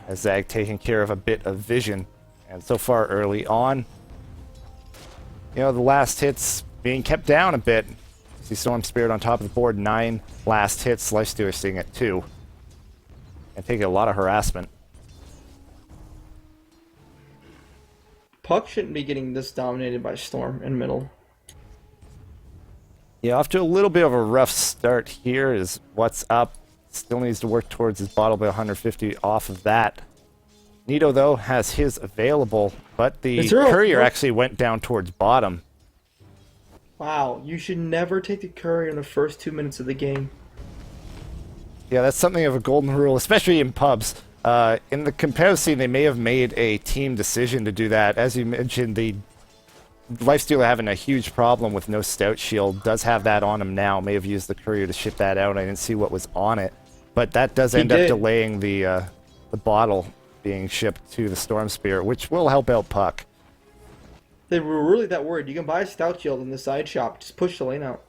As Zag taking care of a bit of vision, and so far early on, you know, the last hits being kept down a bit. See Storm Spirit on top of the board, 9 last hits, Lifestealer sitting at 2. And taking a lot of harassment. Puck shouldn't be getting this dominated by Storm in middle. Yeah, off to a little bit of a rough start here is what's up. Still needs to work towards his bottle by 150 off of that. Nito, though, has his available, but the courier actually went down towards bottom. Wow, you should never take the courier in the first 2 minutes of the game. Yeah, that's something of a golden rule, especially in pubs. In the competitive scene, they may have made a team decision to do that. As you mentioned, the Lifestealer having a huge problem with no Stout Shield does have that on him now. May have used the courier to ship that out. I didn't see what was on it. But that does end up delaying the bottle being shipped to the Storm Spirit, which will help out Puck. They were really that worried. You can buy a Stout Shield in the side shop. Just push the lane out.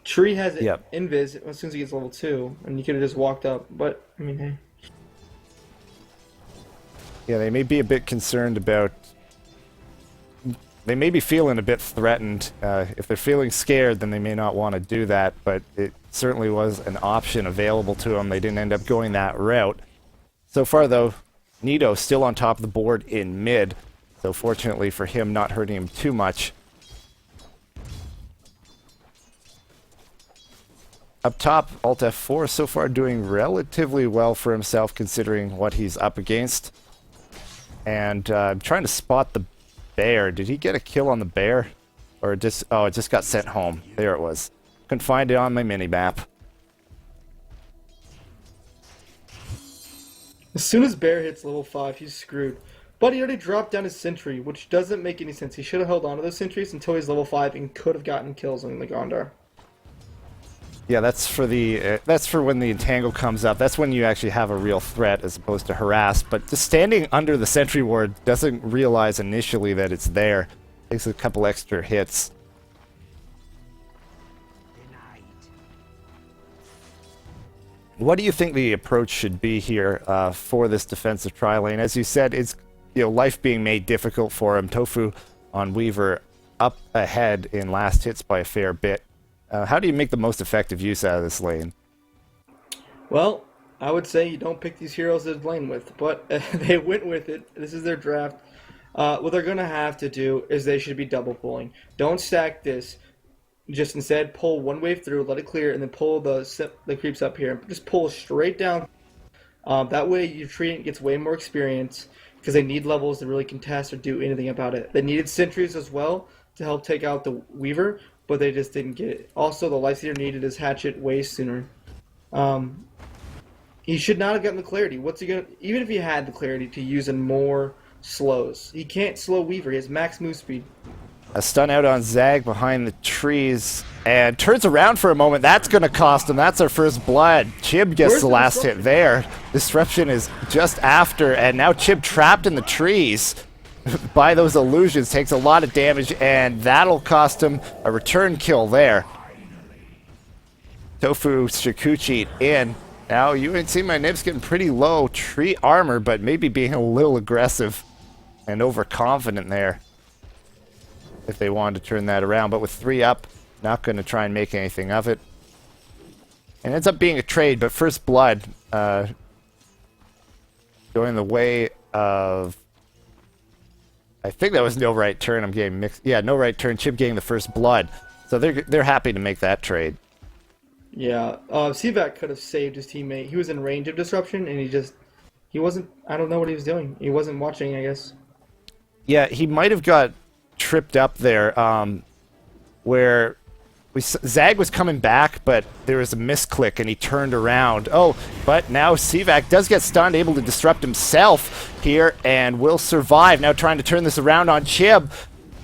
Tree has it invis as soon as he gets level 2, and you could have just walked up. But, I mean, hey. Yeah, they may be a bit concerned about... They may be feeling a bit threatened. If they're feeling scared, then they may not want to do that, but it certainly was an option available to them. They didn't end up going that route. So far, though, Nito still on top of the board in mid, so fortunately for him, not hurting him too much. Up top, Alt F4 so far doing relatively well for himself considering what he's up against. And I'm trying to spot the bear. Did he get a kill on the bear? Or just... Oh, it just got sent home. There it was. Couldn't find it on my mini-map. As soon as bear hits level 5, he's screwed. But he already dropped down his sentry, which doesn't make any sense. He should have held on to those sentries until he's level 5 and could have gotten kills on the Gondar. Yeah, that's for the that's for when the entangle comes up. That's when you actually have a real threat as opposed to harass. But just standing under the sentry ward doesn't realize initially that it's there. Takes a couple extra hits. What do you think the approach should be here for this defensive tri-lane? As you said, it's life being made difficult for him. Tofu on Weaver up ahead in last hits by a fair bit. How do you make the most effective use out of this lane? Well, I would say you don't pick these heroes to lane with, but they went with it. This is their draft. What they're going to have to do is they should be double pulling. Don't stack this. Just instead pull one wave through, let it clear, and then pull the creeps up here. Just pull straight down. That way your treant gets way more experience. because they need levels to really contest or do anything about it. They needed sentries as well to help take out the Weaver, but they just didn't get it. Also, the Lifestealer needed his hatchet way sooner. He should not have gotten the clarity. What's he gonna? Even if he had the clarity to use in more slows, he can't slow Weaver. He has max move speed. A stun out on Zag behind the trees and turns around for a moment. That's going to cost him. That's our first blood. Chib gets Where's the the last hit disruption? there. Disruption is just after, and now Chib trapped in the trees by those illusions. Takes a lot of damage, and that'll cost him a return kill there. Tofu Shikuchi in. Now, you ain't seen my Nips getting pretty low tree armor, but maybe being a little aggressive and overconfident there if they wanted to turn that around. But with 3 up, not going to try and make anything of it. And ends up being a trade, but first blood going the way of... I think that was no right turn. I'm getting mixed. Yeah, no right turn. Chib getting the first blood. So they're happy to make that trade. Yeah, CVAC could have saved his teammate. He was in range of disruption, and he wasn't. I don't know what he was doing. He wasn't watching, I guess. Yeah, he might have got tripped up there, where Zag was coming back, but there was a misclick, and he turned around. Oh, but now CVAC does get stunned, able to disrupt himself here, and will survive. Now trying to turn this around on Chib,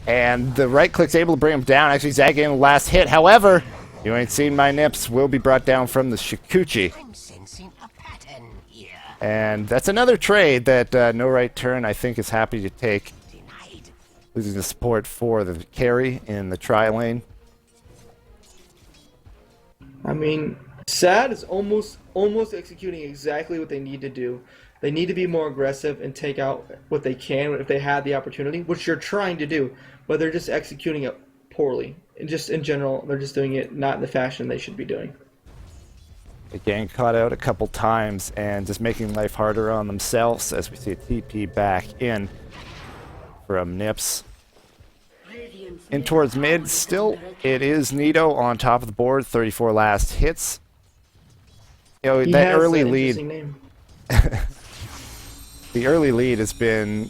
and the right click's able to bring him down. Actually, Zag getting the last hit. However, you ain't seen my Nips will be brought down from the Shikuchi. I'm sensing a pattern here. And that's another trade that No Right Turn, I think, is happy to take. Denied. Losing the support for the carry in the tri lane. I mean, SAD is almost executing exactly what they need to do. They need to be more aggressive and take out what they can if they had the opportunity, which you're trying to do, but they're just executing it poorly. And just in general, they're just doing it not in the fashion they should be doing. Again, caught out a couple times and just making life harder on themselves as we see a TP back in from Nips. In towards mid, still it is Nito on top of the board, 34 last hits. You know, He that has early an lead, interesting name. the early lead has been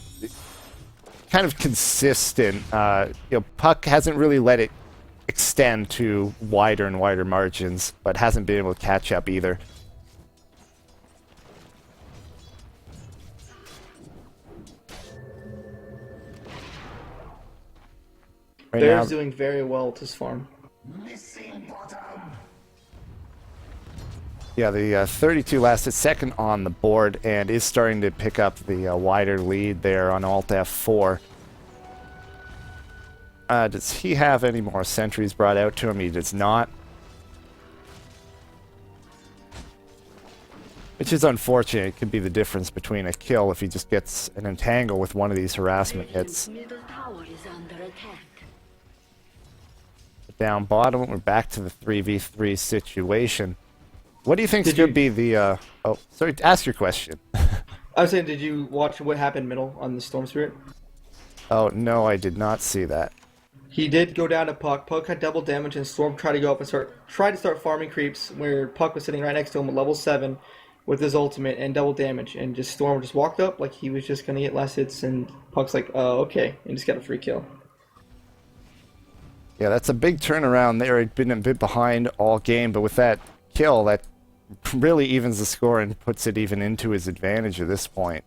kind of consistent. Puck hasn't really let it extend to wider and wider margins, but hasn't been able to catch up either. Right now, Bear's doing very well with his farm. Missing bottom. yeah, the 32 last is second on the board and is starting to pick up the wider lead there on Alt F4. Does he have any more sentries brought out to him? He does not. Which is unfortunate. It could be the difference between a kill if he just gets an entangle with one of these harassment hits. Middle tower is under attack. Down bottom, we're back to the 3v3 situation. What do you think Did should you- be the... Oh, sorry, ask your question. I was saying, did you watch what happened middle on the Storm Spirit? Oh, no, I did not see that. He did go down to Puck. Puck had double damage, and Storm tried to go up and tried to start farming creeps where Puck was sitting right next to him at level 7 with his ultimate and double damage, and just Storm just walked up like he was just gonna get last hits, and Puck's like, oh, okay, and just got a free kill. Yeah, that's a big turnaround there. He'd been a bit behind all game, but with that kill, that really evens the score and puts it even into his advantage at this point.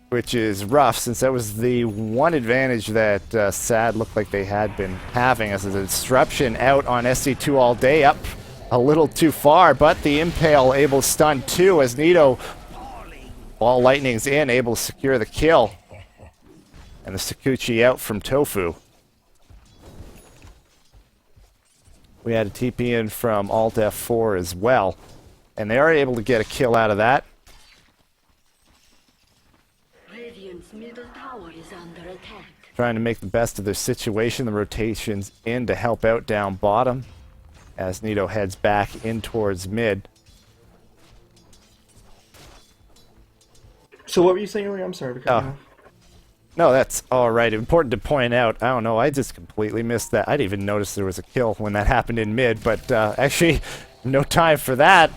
Which is rough, since that was the one advantage that SAD looked like they had been having, as a disruption out on SC2 all day, up a little too far, but the Impale able to stun too, as Nito, Ball Lightning's in, able to secure the kill. And the Sakuchi out from Tofu. We had a TP in from Alt F4 as well, and they are able to get a kill out of that. Radiant's middle tower is under attack. Trying to make the best of their situation. The rotations in to help out down bottom as Nito heads back in towards mid. So what were you saying earlier? I'm sorry for cutting Oh. off. No, that's all right. Important to point out. I don't know. I just completely missed that. I didn't even notice there was a kill when that happened in mid, but actually, no time for that.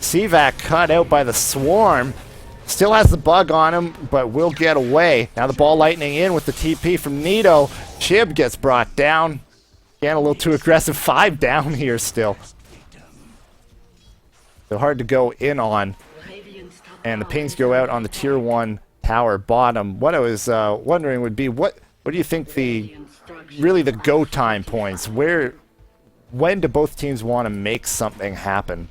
Cvac cut out by the swarm. Still has the bug on him, but will get away. Now the ball lightning in with the TP from Nito. Chib gets brought down. Again, a little too aggressive. 5 down here still. So hard to go in on. And the pings go out on the tier 1 tower bottom. What I was wondering would be, what do you think the go time points? When do both teams want to make something happen?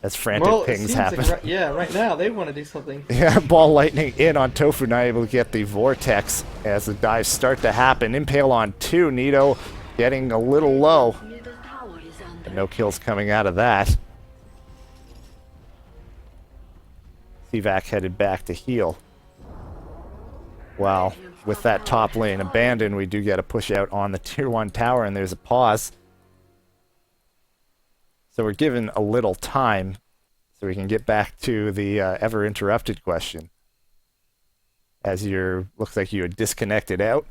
As frantic pings happen. Like right now they want to do something. Yeah, ball lightning in on Tofu, not able to get the vortex as the dives start to happen. Impale on 2, Nito getting a little low. And no kills coming out of that. Cvac headed back to heal. Wow, with that top lane abandoned, we do get a push out on the tier 1 tower, and there's a pause. So we're given a little time so we can get back to the ever interrupted question. As looks like you had disconnected out.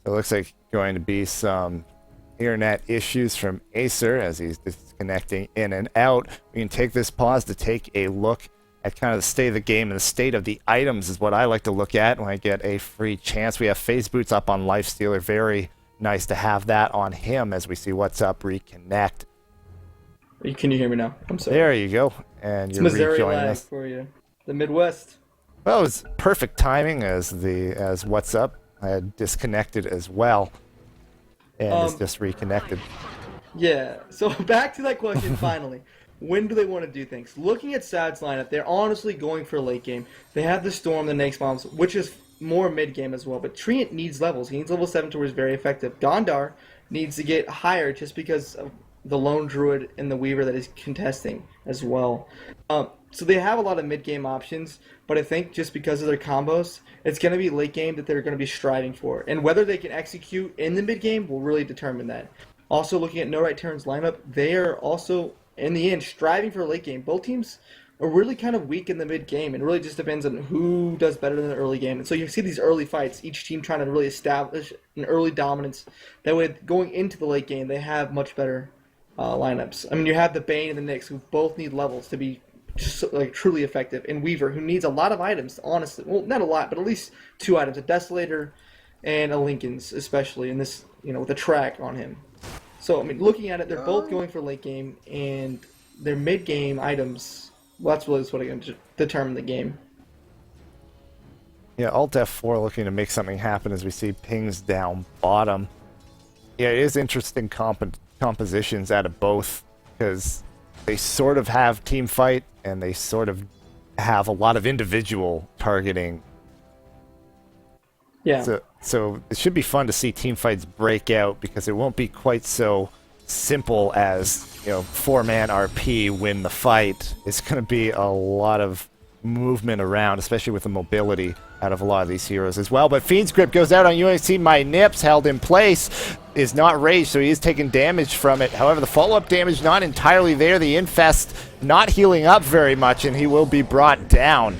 So it looks like going to be some internet issues from Acer as he's disconnecting in and out. We can take this pause to take a look at kind of the state of the game, and the state of the items is what I like to look at when I get a free chance. We have Phase Boots up on Lifestealer. Very nice to have that on him as we see what's up, reconnect. Can you hear me now? I'm sorry. There you go. And you're Missouri rejoining lag us. for you. The Midwest. Well, it was perfect timing as what's up. I had disconnected as well, and is just reconnected. Yeah, so back to that question finally. When do they want to do things? Looking at Sad's lineup, they're honestly going for late game. They have the Storm, the Nakes Bombs, which is more mid-game as well, but Treant needs levels. He needs level 7 to where he's very effective. Gondar needs to get higher just because of the Lone Druid and the Weaver that is contesting as well. So they have a lot of mid-game options, but I think just because of their combos, it's going to be late game that they're going to be striving for. And whether they can execute in the mid-game will really determine that. Also, looking at No Right Turns lineup, they are also, in the end, striving for late game. Both teams are really kind of weak in the mid-game, and it really just depends on who does better in the early game. And so you see these early fights, each team trying to really establish an early dominance. That way, going into the late game, they have much better lineups. I mean, you have the Bane and the Nyx, who both need levels to be just, like, truly effective, and Weaver, who needs a lot of items, honestly. Well, not a lot, but at least 2 items, a Desolator and a Lincoln's, especially in this, with a track on him. So, I mean, looking at it, they're both going for late game, and their mid-game items, well, that's really what are going to determine the game. Yeah, Alt F4 looking to make something happen as we see pings down bottom. Yeah, it is interesting compositions out of both, because they sort of have team fight, and they sort of have a lot of individual targeting. Yeah. So it should be fun to see team fights break out, because it won't be quite so simple as, 4-man RP win the fight. It's going to be a lot of movement around, especially with the mobility out of a lot of these heroes as well. But Fiend's Grip goes out on UNC. My Nips held in place, is not raged, so he is taking damage from it. However, the follow-up damage not entirely there. The Infest not healing up very much, and he will be brought down.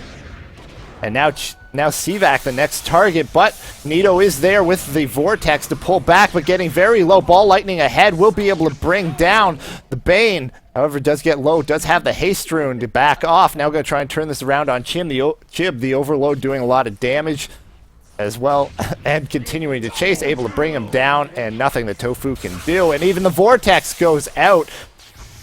And now Cvac, the next target, but Nito is there with the Vortex to pull back, but getting very low. Ball Lightning ahead will be able to bring down the Bane. However, does get low, does have the Haste Rune to back off. Now going to try and turn this around on Chib, the Overload doing a lot of damage as well, and continuing to chase, able to bring him down, and nothing that Tofu can do. And even the Vortex goes out.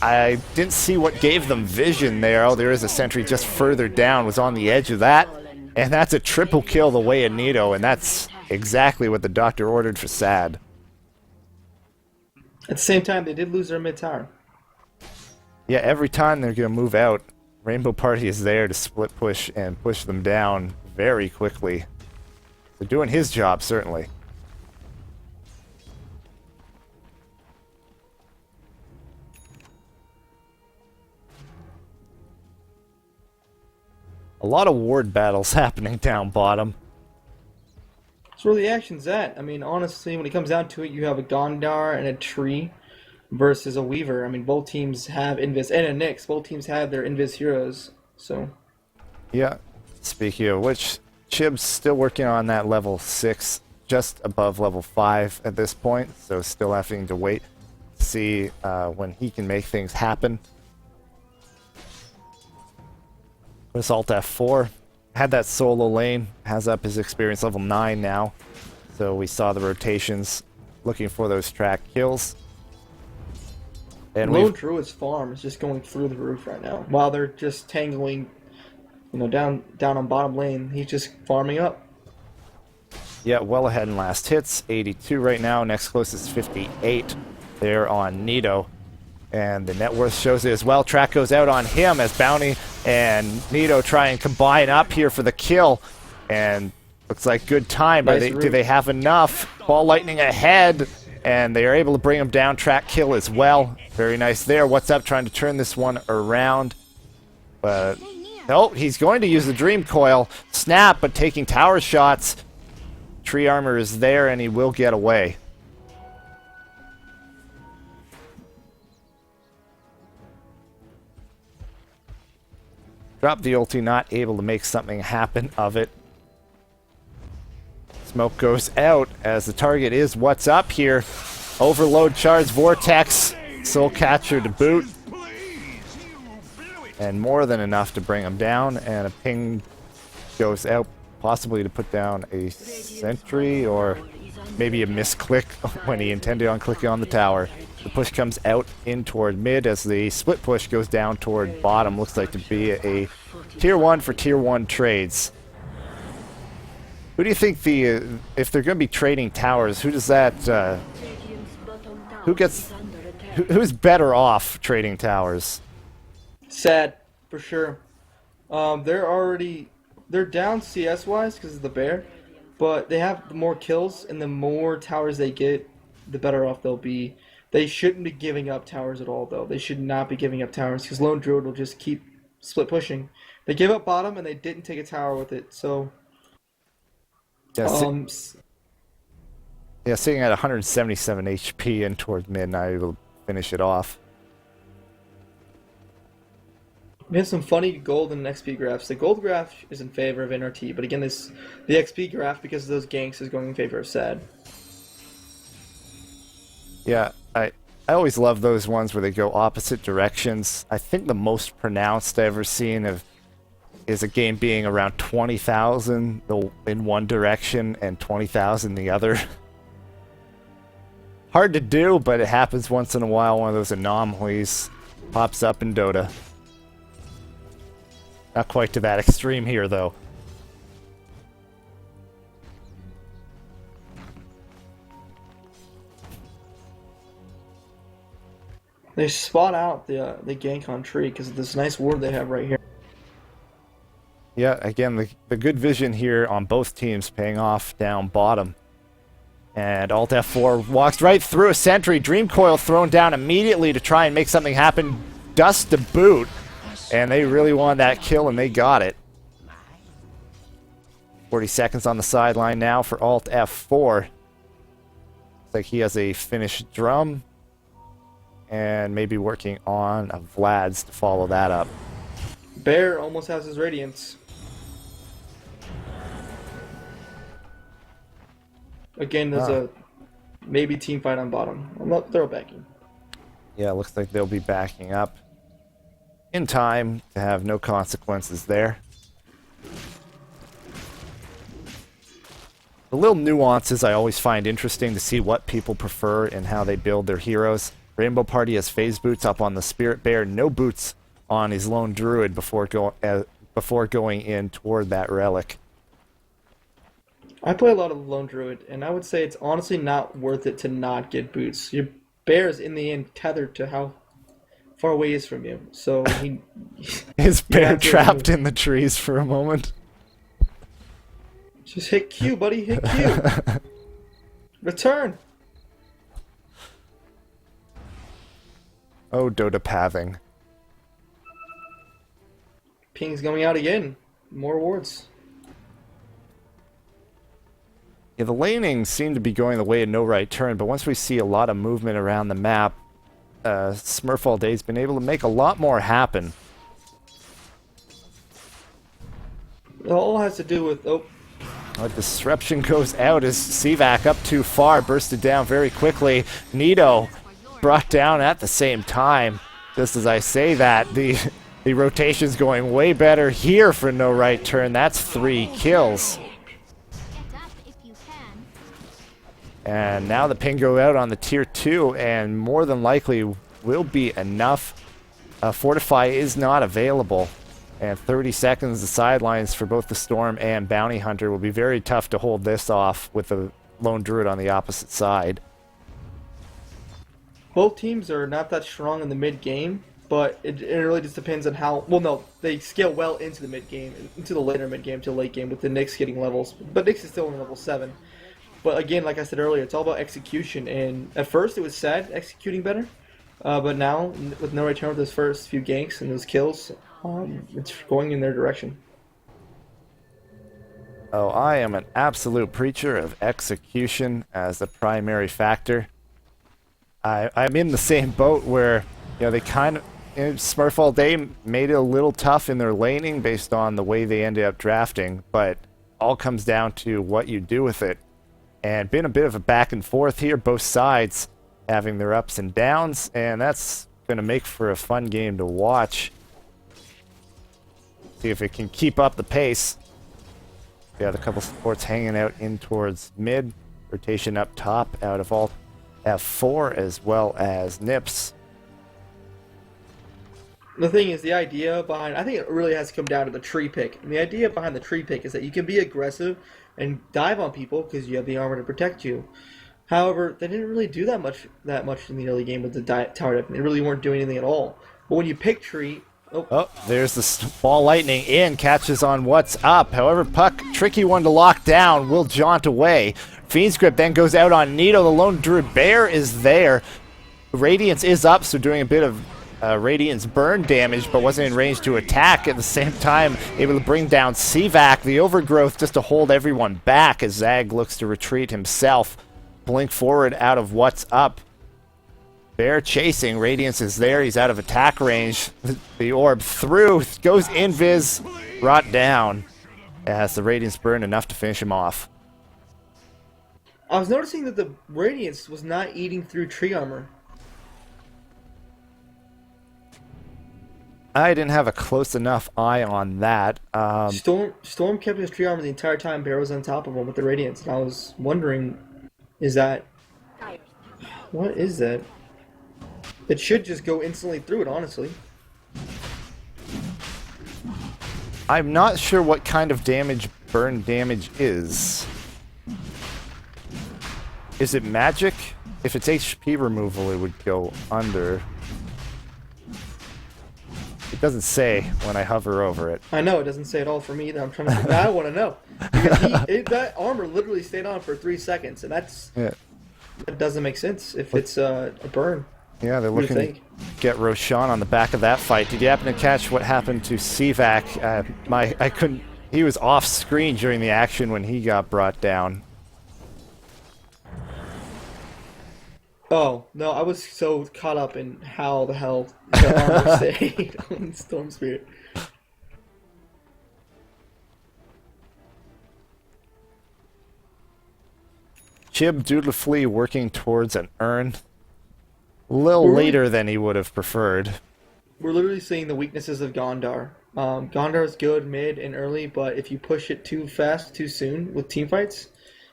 I didn't see what gave them vision there. Oh, there is a sentry just further down, was on the edge of that. And that's a triple kill the way of Nito, and that's exactly what the doctor ordered for Sad. At the same time, they did lose their mid-tower. Yeah, every time they're going to move out, Rainbow Party is there to split push and push them down very quickly. They're doing his job, certainly. A lot of ward battles happening down bottom. That's where the action's at. I mean, honestly, when it comes down to it, you have a Gondar and a Tree versus a Weaver. I mean, both teams have Invis and a Nyx. Both teams have their Invis heroes. So, Yeah. Speaking of which, Chib's still working on that level 6, just above level 5 at this point, so still having to wait to see when he can make things happen. Assault F4 had that solo lane, has up his experience level 9 now, so we saw the rotations looking for those track kills. And Lone Druid's farm is just going through the roof right now. While they're just tangling, down on bottom lane, he's just farming up. yeah, well ahead in last hits, 82 right now. Next closest 58 there on Nito. And the net worth shows it as well. Track goes out on him as Bounty and Nito try and combine up here for the kill. And looks like good time. Nice Do they have enough? Ball lightning ahead. And they are able to bring him down. Track kill as well. Very nice there. What's up? Trying to turn this one around. But oh, he's going to use the Dream Coil. Snap, but taking tower shots. Tree armor is there, and he will get away. Drop the ulti, not able to make something happen of it. Smoke goes out as the target is what's up here. Overload charge vortex. Soul catcher to boot. And more than enough to bring him down. And a ping goes out, possibly to put down a sentry or maybe a misclick when he intended on clicking on the tower. The push comes out in toward mid as the split push goes down toward bottom. Looks like to be a tier 1 for tier 1 trades. Who do you think if they're going to be trading towers, who does that, who's better off trading towers? Sad, for sure. They're down CS wise because of the bear, but they have more kills, and the more towers they get, the better off they'll be. They shouldn't be giving up towers at all, though. They should not be giving up towers because Lone Druid will just keep split pushing. They gave up bottom and they didn't take a tower with it, so. Yeah, sitting at 177 HP and toward mid, not able to finish it off. We have some funny gold and XP graphs. The gold graph is in favor of NRT, but again, the XP graph, because of those ganks, is going in favor of SAD. Yeah, I always love those ones where they go opposite directions. I think the most pronounced I've ever seen is a game being around 20,000 in one direction and 20,000 the other. Hard to do, but it happens once in a while. One of those anomalies pops up in Dota. Not quite to that extreme here, though. They spot out the gank on tree because of this nice ward they have right here. Yeah, again, the good vision here on both teams paying off down bottom. And Alt F4 walks right through a sentry. Dream Coil thrown down immediately to try and make something happen. Dust to boot. And they really wanted that kill, and they got it. 40 seconds on the sideline now for Alt F4. Looks like he has a finished drum. And maybe working on a Vlad's to follow that up. Bear almost has his Radiance. Again, there's a maybe team fight on bottom. They're backing. Yeah, looks like they'll be backing up in time to have no consequences there. The little nuances I always find interesting to see what people prefer and how they build their heroes. Rainbow Party has phase boots up on the Spirit Bear, no boots on his Lone Druid before going in toward that relic. I play a lot of Lone Druid, and I would say it's honestly not worth it to not get boots. Your bear is in the end tethered to how far away he is from you, so he... His bear trapped in the trees for a moment. Just hit Q, buddy, hit Q. Return. Oh, Dota pathing. Ping's going out again. More wards. Yeah, the laning seemed to be going the way of no right turn, but once we see a lot of movement around the map, Smurf All Day's been able to make a lot more happen. It all has to do with A disruption goes out as Sivak up too far, bursted down very quickly. Nito brought down at the same time. Just as I say that, the rotation's going way better here for no right turn. That's 3 kills. And now the ping go out on the tier 2, and more than likely will be enough. Fortify is not available. And 30 seconds, the sidelines for both the Storm and Bounty Hunter will be very tough to hold this off with the Lone Druid on the opposite side. both teams are not that strong in the mid game, but it really just depends on how. Well, no, they scale well into the mid game, into the later mid game to late game with the Nyx getting levels. But Nyx is still in level 7. But again, like I said earlier, it's all about execution. And at first, it was sad executing better, but now with no return with those first few ganks and those kills, it's going in their direction. Oh, I am an absolute preacher of execution as the primary factor. I'm in the same boat where, you know, they kind of, Smurf All Day made it a little tough in their laning based on the way they ended up drafting, but all comes down to what you do with it. And been a bit of a back and forth here, both sides having their ups and downs, and that's going to make for a fun game to watch. See if it can keep up the pace. We have a couple supports hanging out in towards mid. Rotation up top out of all F4 as well as Nips. The thing is, the idea behind, I think it really has to come down to the tree pick. And the idea behind the tree pick is that you can be aggressive and dive on people because you have the armor to protect you. However, they didn't really do that much in the early game with the tower dip. They really weren't doing anything at all. But when you pick tree, oh, there's the ball lightning in, catches on what's up. However, Puck, tricky one to lock down, will jaunt away. Fiend's Grip then goes out on Nito. The Lone Druid Bear is there. Radiance is up, so doing a bit of Radiance burn damage, but wasn't in range to attack. At the same time, able to bring down Sivak. The Overgrowth just to hold everyone back as Zag looks to retreat himself. Blink forward out of what's up. Bear chasing. Radiance is there. He's out of attack range. The orb through. Goes invis. Brought down. As the Radiance burn enough to finish him off. I was noticing that the Radiance was not eating through tree armor. I didn't have a close enough eye on that. Storm kept his tree armor the entire time Bear was on top of him with the Radiance. And I was wondering, what is that? It should just go instantly through it, honestly. I'm not sure what kind of damage burn damage is. Is it magic? If it's HP removal, it would go under. It doesn't say when I hover over it. I know, it doesn't say at all for me either. I'm trying to I want to know. Because that armor literally stayed on for 3 seconds, and that doesn't make sense if it's a burn. Yeah, they're looking to get Roshan on the back of that fight. Did you happen to catch what happened to Sivak? I couldn't. He was off screen during the action when he got brought down. Oh, no, I was so caught up in how the hell the armor stayed on Storm Spirit. Chib dutifully working towards an urn. A little later than he would have preferred. We're literally seeing the weaknesses of Gondar. Gondar is good mid and early, but if you push it too fast, too soon with teamfights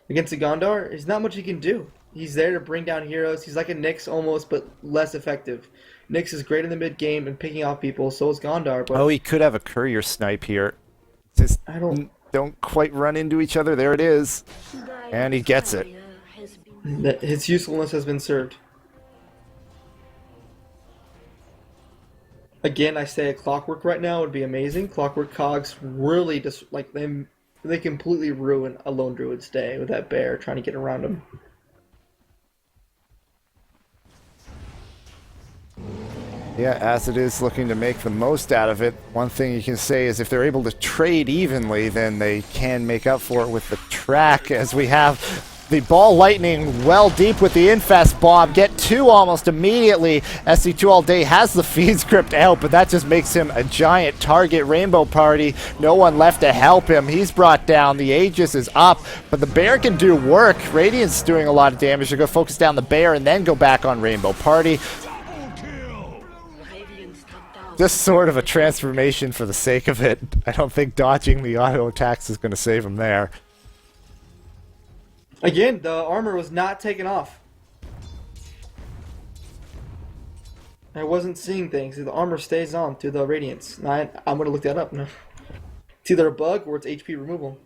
against a Gondar, there's not much you can do. He's there to bring down heroes. He's like a Nyx almost, but less effective. Nyx is great in the mid game and picking off people. So is Gondar. But he could have a courier snipe here. Just don't quite run into each other. There it is, and he gets it. His usefulness has been served. Again, I say a Clockwork right now would be amazing. Clockwork cogs really just like them. They completely ruin a Lone Druid's day with that bear trying to get around him. Yeah, as it is looking to make the most out of it. One thing you can say is if they're able to trade evenly, then they can make up for it with the track, as we have the ball lightning well deep with the infest bomb. Get two almost immediately. SC2 all day has the feed script out, but that just makes him a giant target. Rainbow Party, no one left to help him. He's brought down. The Aegis is up, but the bear can do work. Radiant's doing a lot of damage. They're going to focus down the bear and then go back on Rainbow Party. Just sort of a transformation for the sake of it. I don't think dodging the auto attacks is going to save him there. Again, the armor was not taken off. I wasn't seeing things. The armor stays on through the radiance. I'm going to look that up now. It's either a bug or it's HP removal.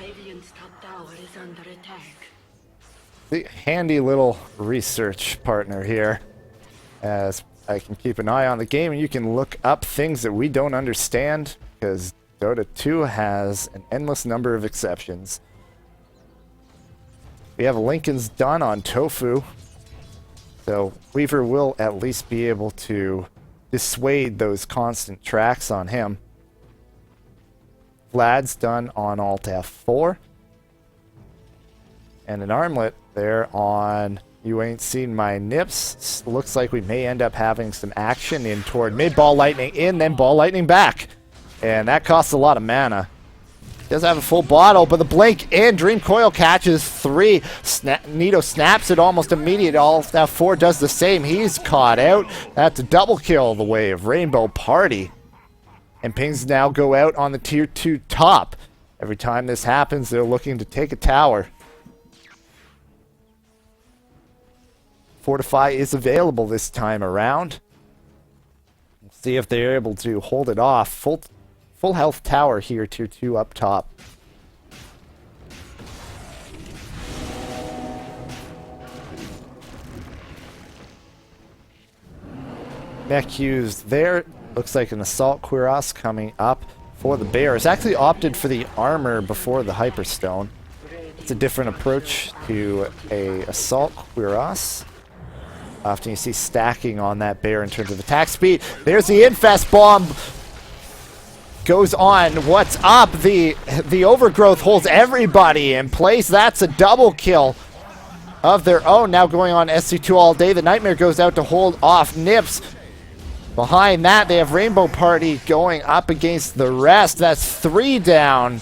Radiant's top tower is under attack. The handy little research partner here, as I can keep an eye on the game and you can look up things that we don't understand, because Dota 2 has an endless number of exceptions. We have Lincoln's done on Tofu, so Weaver will at least be able to dissuade those constant tracks on him. Vlad's done on Alt F4. And an armlet there on You Ain't Seen My Nips. Looks like we may end up having some action in toward mid. Ball lightning in, then ball lightning back. And that costs a lot of mana. Does have a full bottle, but the blink in. Dream Coil catches 3. Nito snaps it almost immediate. All F4 does the same. He's caught out. That's a double kill the way of Rainbow Party. And pings now go out on the tier 2 top. Every time this happens, they're looking to take a tower. Fortify is available this time around. We'll see if they're able to hold it off. Full health tower here, tier 2 up top. Mech used there. Looks like an assault cuirass coming up for the bear. It's actually opted for the armor before the hyperstone. It's a different approach to a assault cuirass. Often you see stacking on that bear in terms of attack speed. There's the infest bomb. Goes on. What's up? The overgrowth holds everybody in place. That's a double kill of their own. Now going on SC2 all day. The Nightmare goes out to hold off Nips. Behind that, they have Rainbow Party going up against the rest. That's 3 down.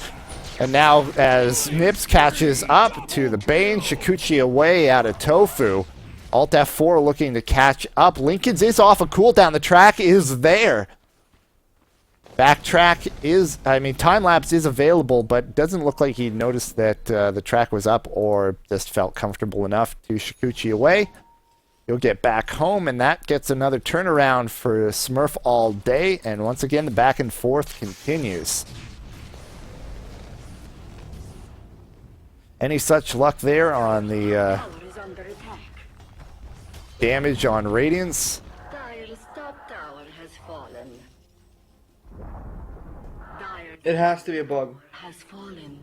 And now as Nips catches up to the Bane, Shikuchi away out of Tofu. Alt F4 looking to catch up. Lincoln's is off a cooldown. The track is there. Backtrack is, time-lapse is available, but doesn't look like he noticed that the track was up or just felt comfortable enough to Shikuchi away. He'll get back home, and that gets another turnaround for Smurf all day. And once again, the back and forth continues. Any such luck there on the damage on Radiance? Dire's top tower has fallen. Dire It has to be a bug. has fallen.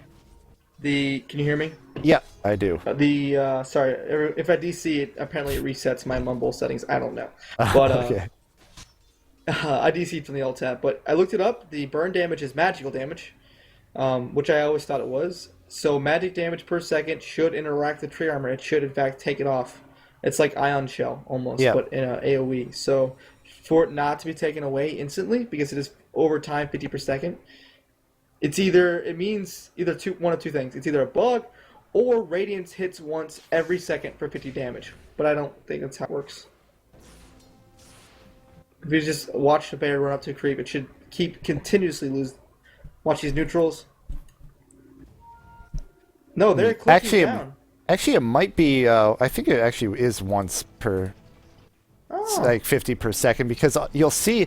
Can you hear me? Yeah, I do. Sorry, if I DC it, apparently it resets my mumble settings. I don't know. But Okay. I DC'd from the alt tab, but I looked it up. The burn damage is magical damage, which I always thought it was. So magic damage per second should interact with tree armor. It should, in fact, take it off. It's like Ion Shell, almost, Yeah. but in a AoE. So for it not to be taken away instantly, because it is over time 50 per second, it means one of two things. It's either a bug, or Radiance hits once every second for 50 damage. But I don't think that's how it works. If you just watch the bear run up to a creep, it should continuously lose. Watch these neutrals. No, they're clicking down. Actually, it might be. I think it actually is once per, like 50 per second, because you'll see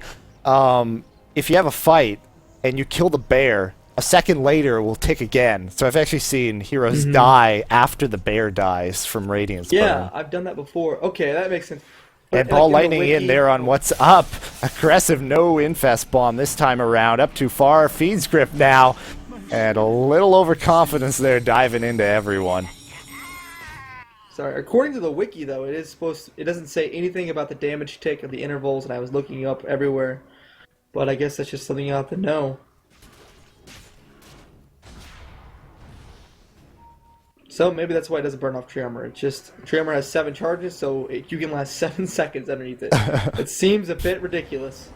if you have a fight and you kill the bear, a second later it will tick again. So I've actually seen heroes die after the bear dies from Radiance Yeah, burn. I've done that before. Okay, that makes sense. But And ball in the lightning in wiki- there on what's up. Aggressive no infest bomb this time around. Up too far. Feed script now. And a little overconfidence there diving into everyone. So sorry. According to the wiki, though, it is it doesn't say anything about the damage tick or the intervals, and I was looking up everywhere. But I guess that's just something you have to know. So maybe that's why it doesn't burn off tree armor. It's just tree armor has 7 charges, so you can last 7 seconds underneath it. It seems a bit ridiculous.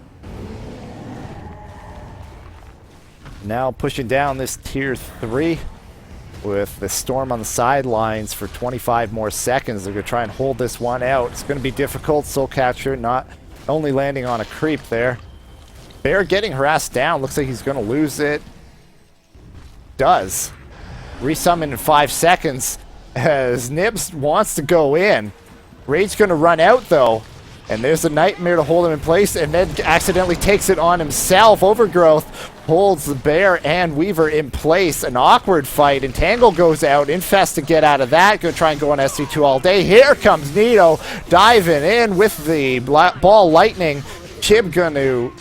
Now pushing down this tier 3 with the Storm on the sidelines for 25 more seconds. They're going to try and hold this one out. It's going to be difficult. Soul Catcher not only landing on a creep there. Bear getting harassed down. Looks like he's going to lose it. Does. Resummon in 5 seconds as Nibs wants to go in. Raid's going to run out though. And there's a Nightmare to hold him in place and then accidentally takes it on himself. Overgrowth holds the Bear and Weaver in place. An awkward fight. Entangle goes out. Infest to get out of that. Gonna try and go on SC2 all day. Here comes Nito diving in with the ball lightning. Chib gonna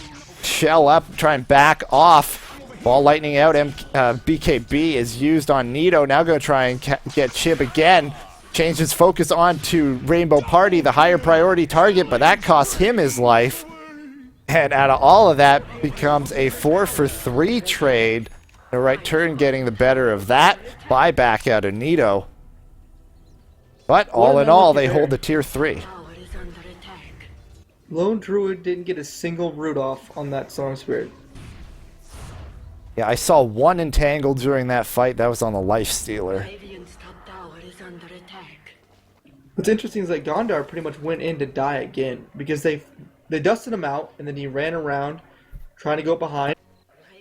shell up, try and back off. Ball lightning out. BKB is used on Nito. Now gonna try and get Chib again. Change his focus on to Rainbow Party, the higher priority target, but that costs him his life. And out of all of that becomes a 4-for-3 trade. The right turn getting the better of that. Buyback out of Nito. But all in all, they hold the tier 3. Tower is under attack. Lone Druid didn't get a single root off on that Storm Spirit. Yeah, I saw one entangled during that fight. That was on the Life Stealer. Radiant's top tower is under attack. What's interesting is like Gondar pretty much went in to die again because they dusted him out and then he ran around trying to go behind.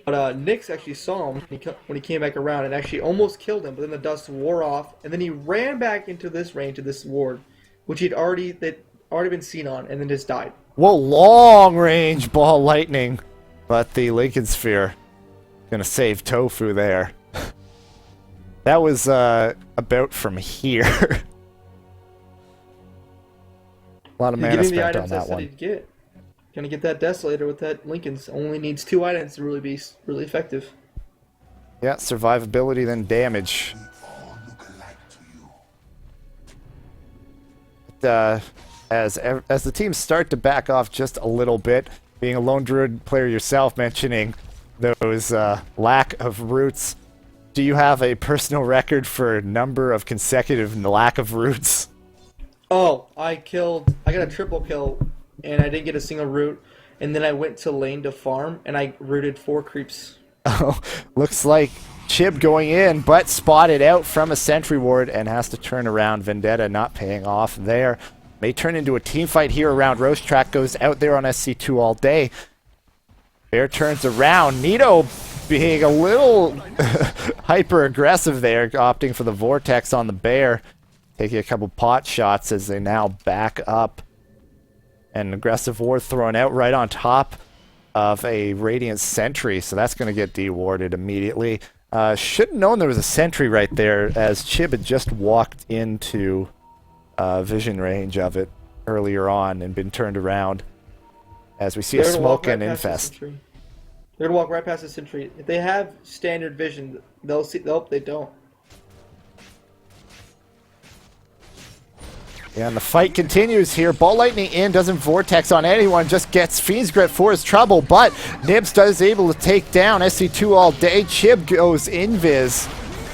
But Nyx actually saw him when he came back around and actually almost killed him. But then the dust wore off and then he ran back into this range of this ward, which they'd already been seen on, and then just died. Whoa, long range ball lightning. But the Lincoln Sphere gonna save Tofu there. That was about from here. A lot of mana spent on that one. Gonna get that Desolator with that Lincoln's. Only needs 2 items to really be really effective. Yeah, survivability then damage. As the teams start to back off just a little bit, being a Lone Druid player yourself, mentioning those lack of roots, do you have a personal record for number of consecutive lack of roots? Oh, I got a triple kill, and I didn't get a single root, and then I went to lane to farm, and I rooted 4 creeps. Oh, looks like Chib going in, but spotted out from a sentry ward and has to turn around. Vendetta not paying off there. May turn into a team fight here around. Roche Track goes out there on SC2 all day. Bear turns around. Nito being a little hyper aggressive there, opting for the Vortex on the Bear. Taking a couple pot shots as they now back up. An aggressive ward thrown out right on top of a Radiant Sentry, so that's going to get dewarded immediately. Should have known there was a sentry right there, as Chib had just walked into vision range of it earlier on and been turned around. As we see a smoke and infest. They're going to walk right past the sentry. If they have standard vision, they'll see. Nope, they don't. Yeah, and the fight continues here. Ball lightning in, doesn't vortex on anyone, just gets Fiend's Grip for his trouble, but Nibs does able to take down SC2 all day. Chib goes invis.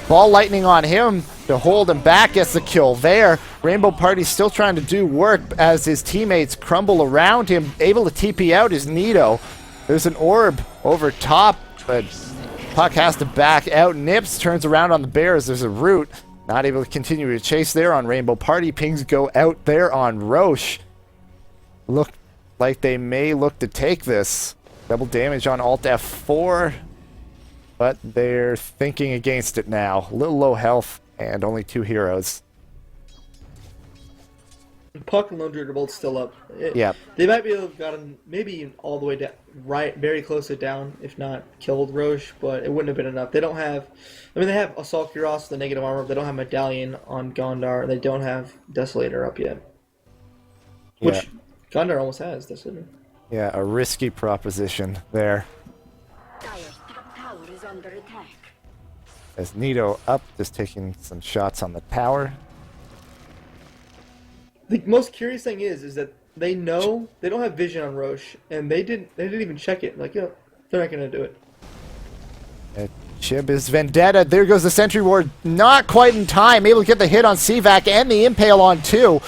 Ball lightning on him to hold him back, gets the kill there. Rainbow Party still trying to do work as his teammates crumble around him. Able to TP out is Nito. There's an orb over top, but Puck has to back out. Nips turns around on the Bears. There's a root. Not able to continue to chase there on Rainbow Party. Pings go out there on Roche. Look like they may look to take this. Double damage on Alt F4. But they're thinking against it now. A little low health and only 2 heroes. Puck and Lone Druid are both still up. Yep. They might be able to have gotten maybe all the way down, right, very close to down, if not killed Roche, but it wouldn't have been enough. They don't have, I mean, they have Assault Cuirass, the negative armor, but they don't have Medallion on Gondar, and they don't have Desolator up yet. Which Yeah. Gondar almost has, Desolator. Yeah, a risky proposition there. Dire's top tower is under attack. As Nito up, just taking some shots on the tower. The most curious thing is that they know they don't have vision on Roche, and they didn't even check it. Like, they're not gonna do it. Chib is Vendetta. There goes the Sentry Ward. Not quite in time. Able to get the hit on CVAC and the Impale on 2.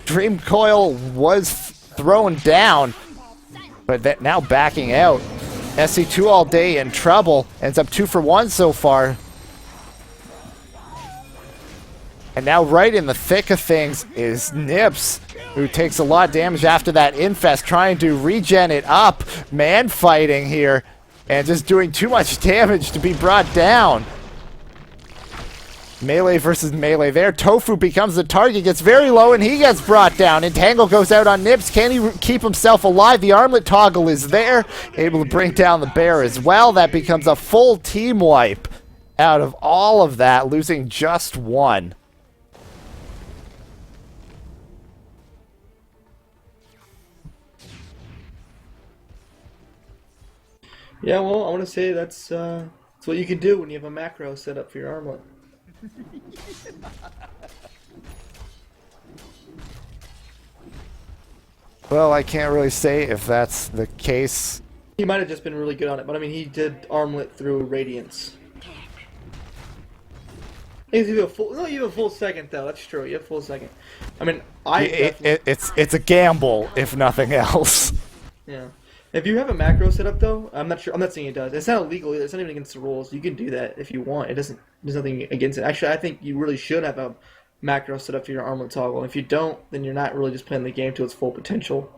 Dream Coil was thrown down, but that now backing out. SC2 all day in trouble. Ends up 2 for 1 so far. And now right in the thick of things is Nips, who takes a lot of damage after that Infest, trying to regen it up. Man fighting here, and just doing too much damage to be brought down. Melee versus melee there. Tofu becomes the target, gets very low, and he gets brought down. Entangle goes out on Nips. Can he keep himself alive? The armlet toggle is there, able to bring down the bear as well. That becomes a full team wipe out of all of that, losing just 1. Yeah, well, I want to say that's what you can do when you have a macro set up for your armlet. Well, I can't really say if that's the case. He might have just been really good on it, but I mean, he did armlet through Radiance. You have a full second though. That's true. You have a full second. I mean, it's a gamble, if nothing else. Yeah. If you have a macro set up though, I'm not sure. I'm not saying it does. It's not illegal. It's not even against the rules. You can do that if you want. It doesn't. There's nothing against it. Actually, I think you really should have a macro set up for your armlet toggle. And if you don't, then you're not really just playing the game to its full potential.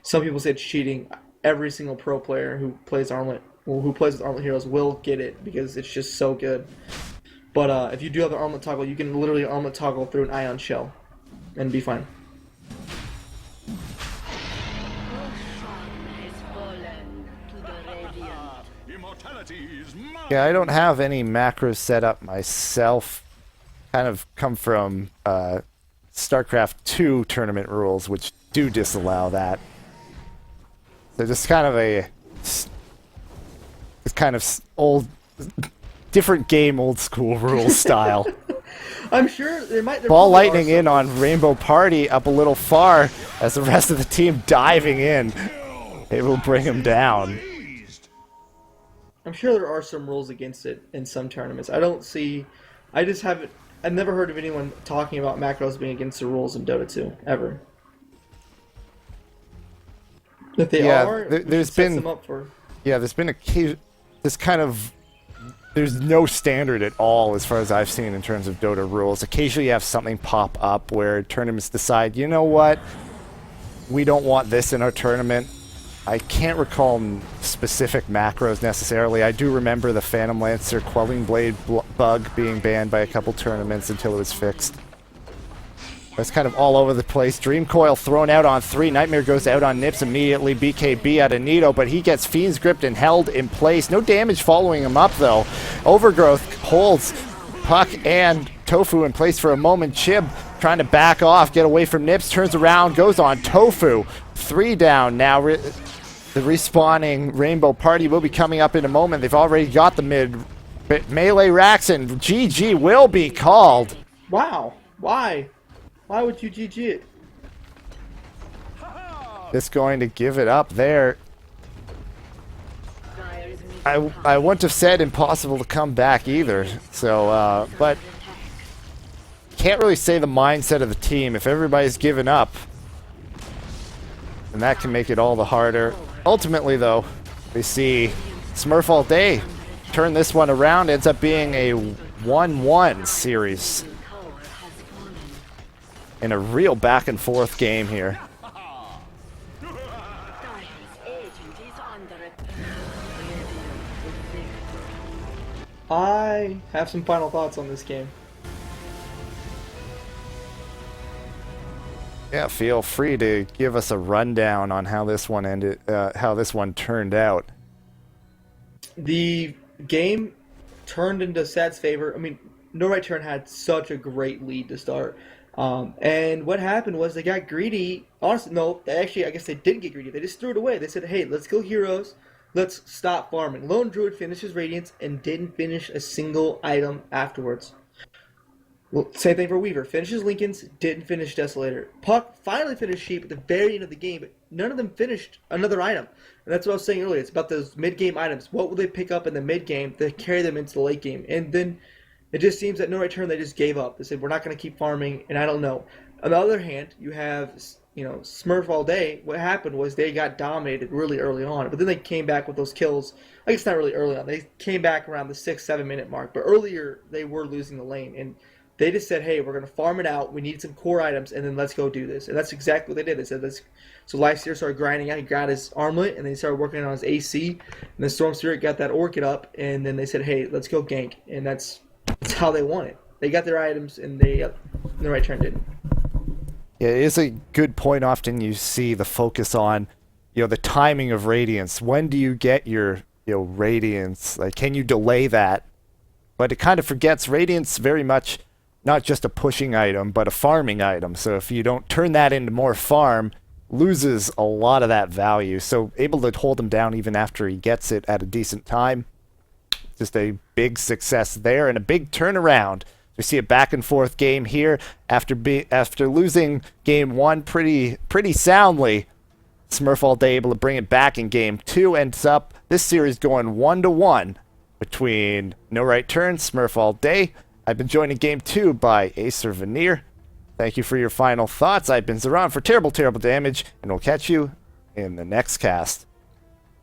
Some people say it's cheating. Every single pro player who plays armlet, or who plays with armlet heroes, will get it because it's just so good. But if you do have the armlet toggle, you can literally armlet toggle through an ion shell, and be fine. Yeah, I don't have any macros set up myself. Kind of come from StarCraft 2 tournament rules, which do disallow that. So just kind of it's kind of old, different game, old school rules style. I'm sure there might. Ball lightning in on Rainbow Party up a little far as the rest of the team diving in. It will bring him down. I'm sure there are some rules against it in some tournaments. I just haven't. I've never heard of anyone talking about macros being against the rules in Dota 2 ever. If they are, there's been them up for. Yeah, there's been this kind of. There's no standard at all as far as I've seen in terms of Dota rules. Occasionally you have something pop up where tournaments decide, you know what, we don't want this in our tournament. I can't recall specific macros necessarily. I do remember the Phantom Lancer Quelling Blade bug being banned by a couple tournaments until it was fixed. That's kind of all over the place. Dream Coil thrown out on 3. Nightmare goes out on Nips immediately. BKB out of Nito, but he gets Fiend's gripped and held in place. No damage following him up, though. Overgrowth holds Puck and Tofu in place for a moment. Chib trying to back off, get away from Nips, turns around, goes on Tofu. 3 down now. The respawning Rainbow Party will be coming up in a moment. They've already got the mid. Melee racks, and GG will be called. Wow. Why? Why would you GG it? Just going to give it up there. I wouldn't have said impossible to come back either. So, but can't really say the mindset of the team. If everybody's given up, then that can make it all the harder. Ultimately, though, we see Smurf all day turn this one around. Ends up being a 1-1 series in a real back and forth game here. I have some final thoughts on this game. Yeah, feel free to give us a rundown on how this one ended, how this one turned out. The game turned into Sad's favor. I mean, No Right Turn had such a great lead to start. And what happened was they got greedy. Honestly, no, actually, I guess they didn't get greedy. They just threw it away. They said, hey, let's go heroes. Let's stop farming. Lone Druid finishes Radiance and didn't finish a single item afterwards. Well, same thing for Weaver. Finishes Lincoln's, didn't finish Desolator. Puck finally finished Sheep at the very end of the game, but none of them finished another item. And that's what I was saying earlier. It's about those mid-game items. What will they pick up in the mid-game to carry them into the late game? And then it just seems that no right turn, they just gave up. They said, we're not going to keep farming, and I don't know. On the other hand, you have, Smurf all day. What happened was they got dominated really early on, but then they came back with those kills. I guess not really early on. They came back around the 6-7 minute mark, but earlier they were losing the lane, and they just said, hey, we're going to farm it out. We need some core items, and then let's go do this. And that's exactly what they did. They said, let's. So Lifesteer started grinding out. He got his armlet, and then he started working on his AC. And then Storm Spirit got that Orchid up, and then they said, hey, let's go gank. And that's how they won it. They got their items, and the right turn didn't. Yeah, it is a good point. Often you see the focus on, the timing of Radiance. When do you get your, Radiance? Like, can you delay that? But it kind of forgets Radiance very much not just a pushing item, but a farming item. So if you don't turn that into more farm, loses a lot of that value. So able to hold him down even after he gets it at a decent time. Just a big success there and a big turnaround. We see a back and forth game here after losing game 1 pretty soundly. Smurf all day able to bring it back in game 2. Ends up this series going 1-1 between No Right Turn, Smurf all day. I've been joined in game 2 by Acer Veneer. Thank you for your final thoughts. I've been Zeron for Terrible Damage, and we'll catch you in the next cast.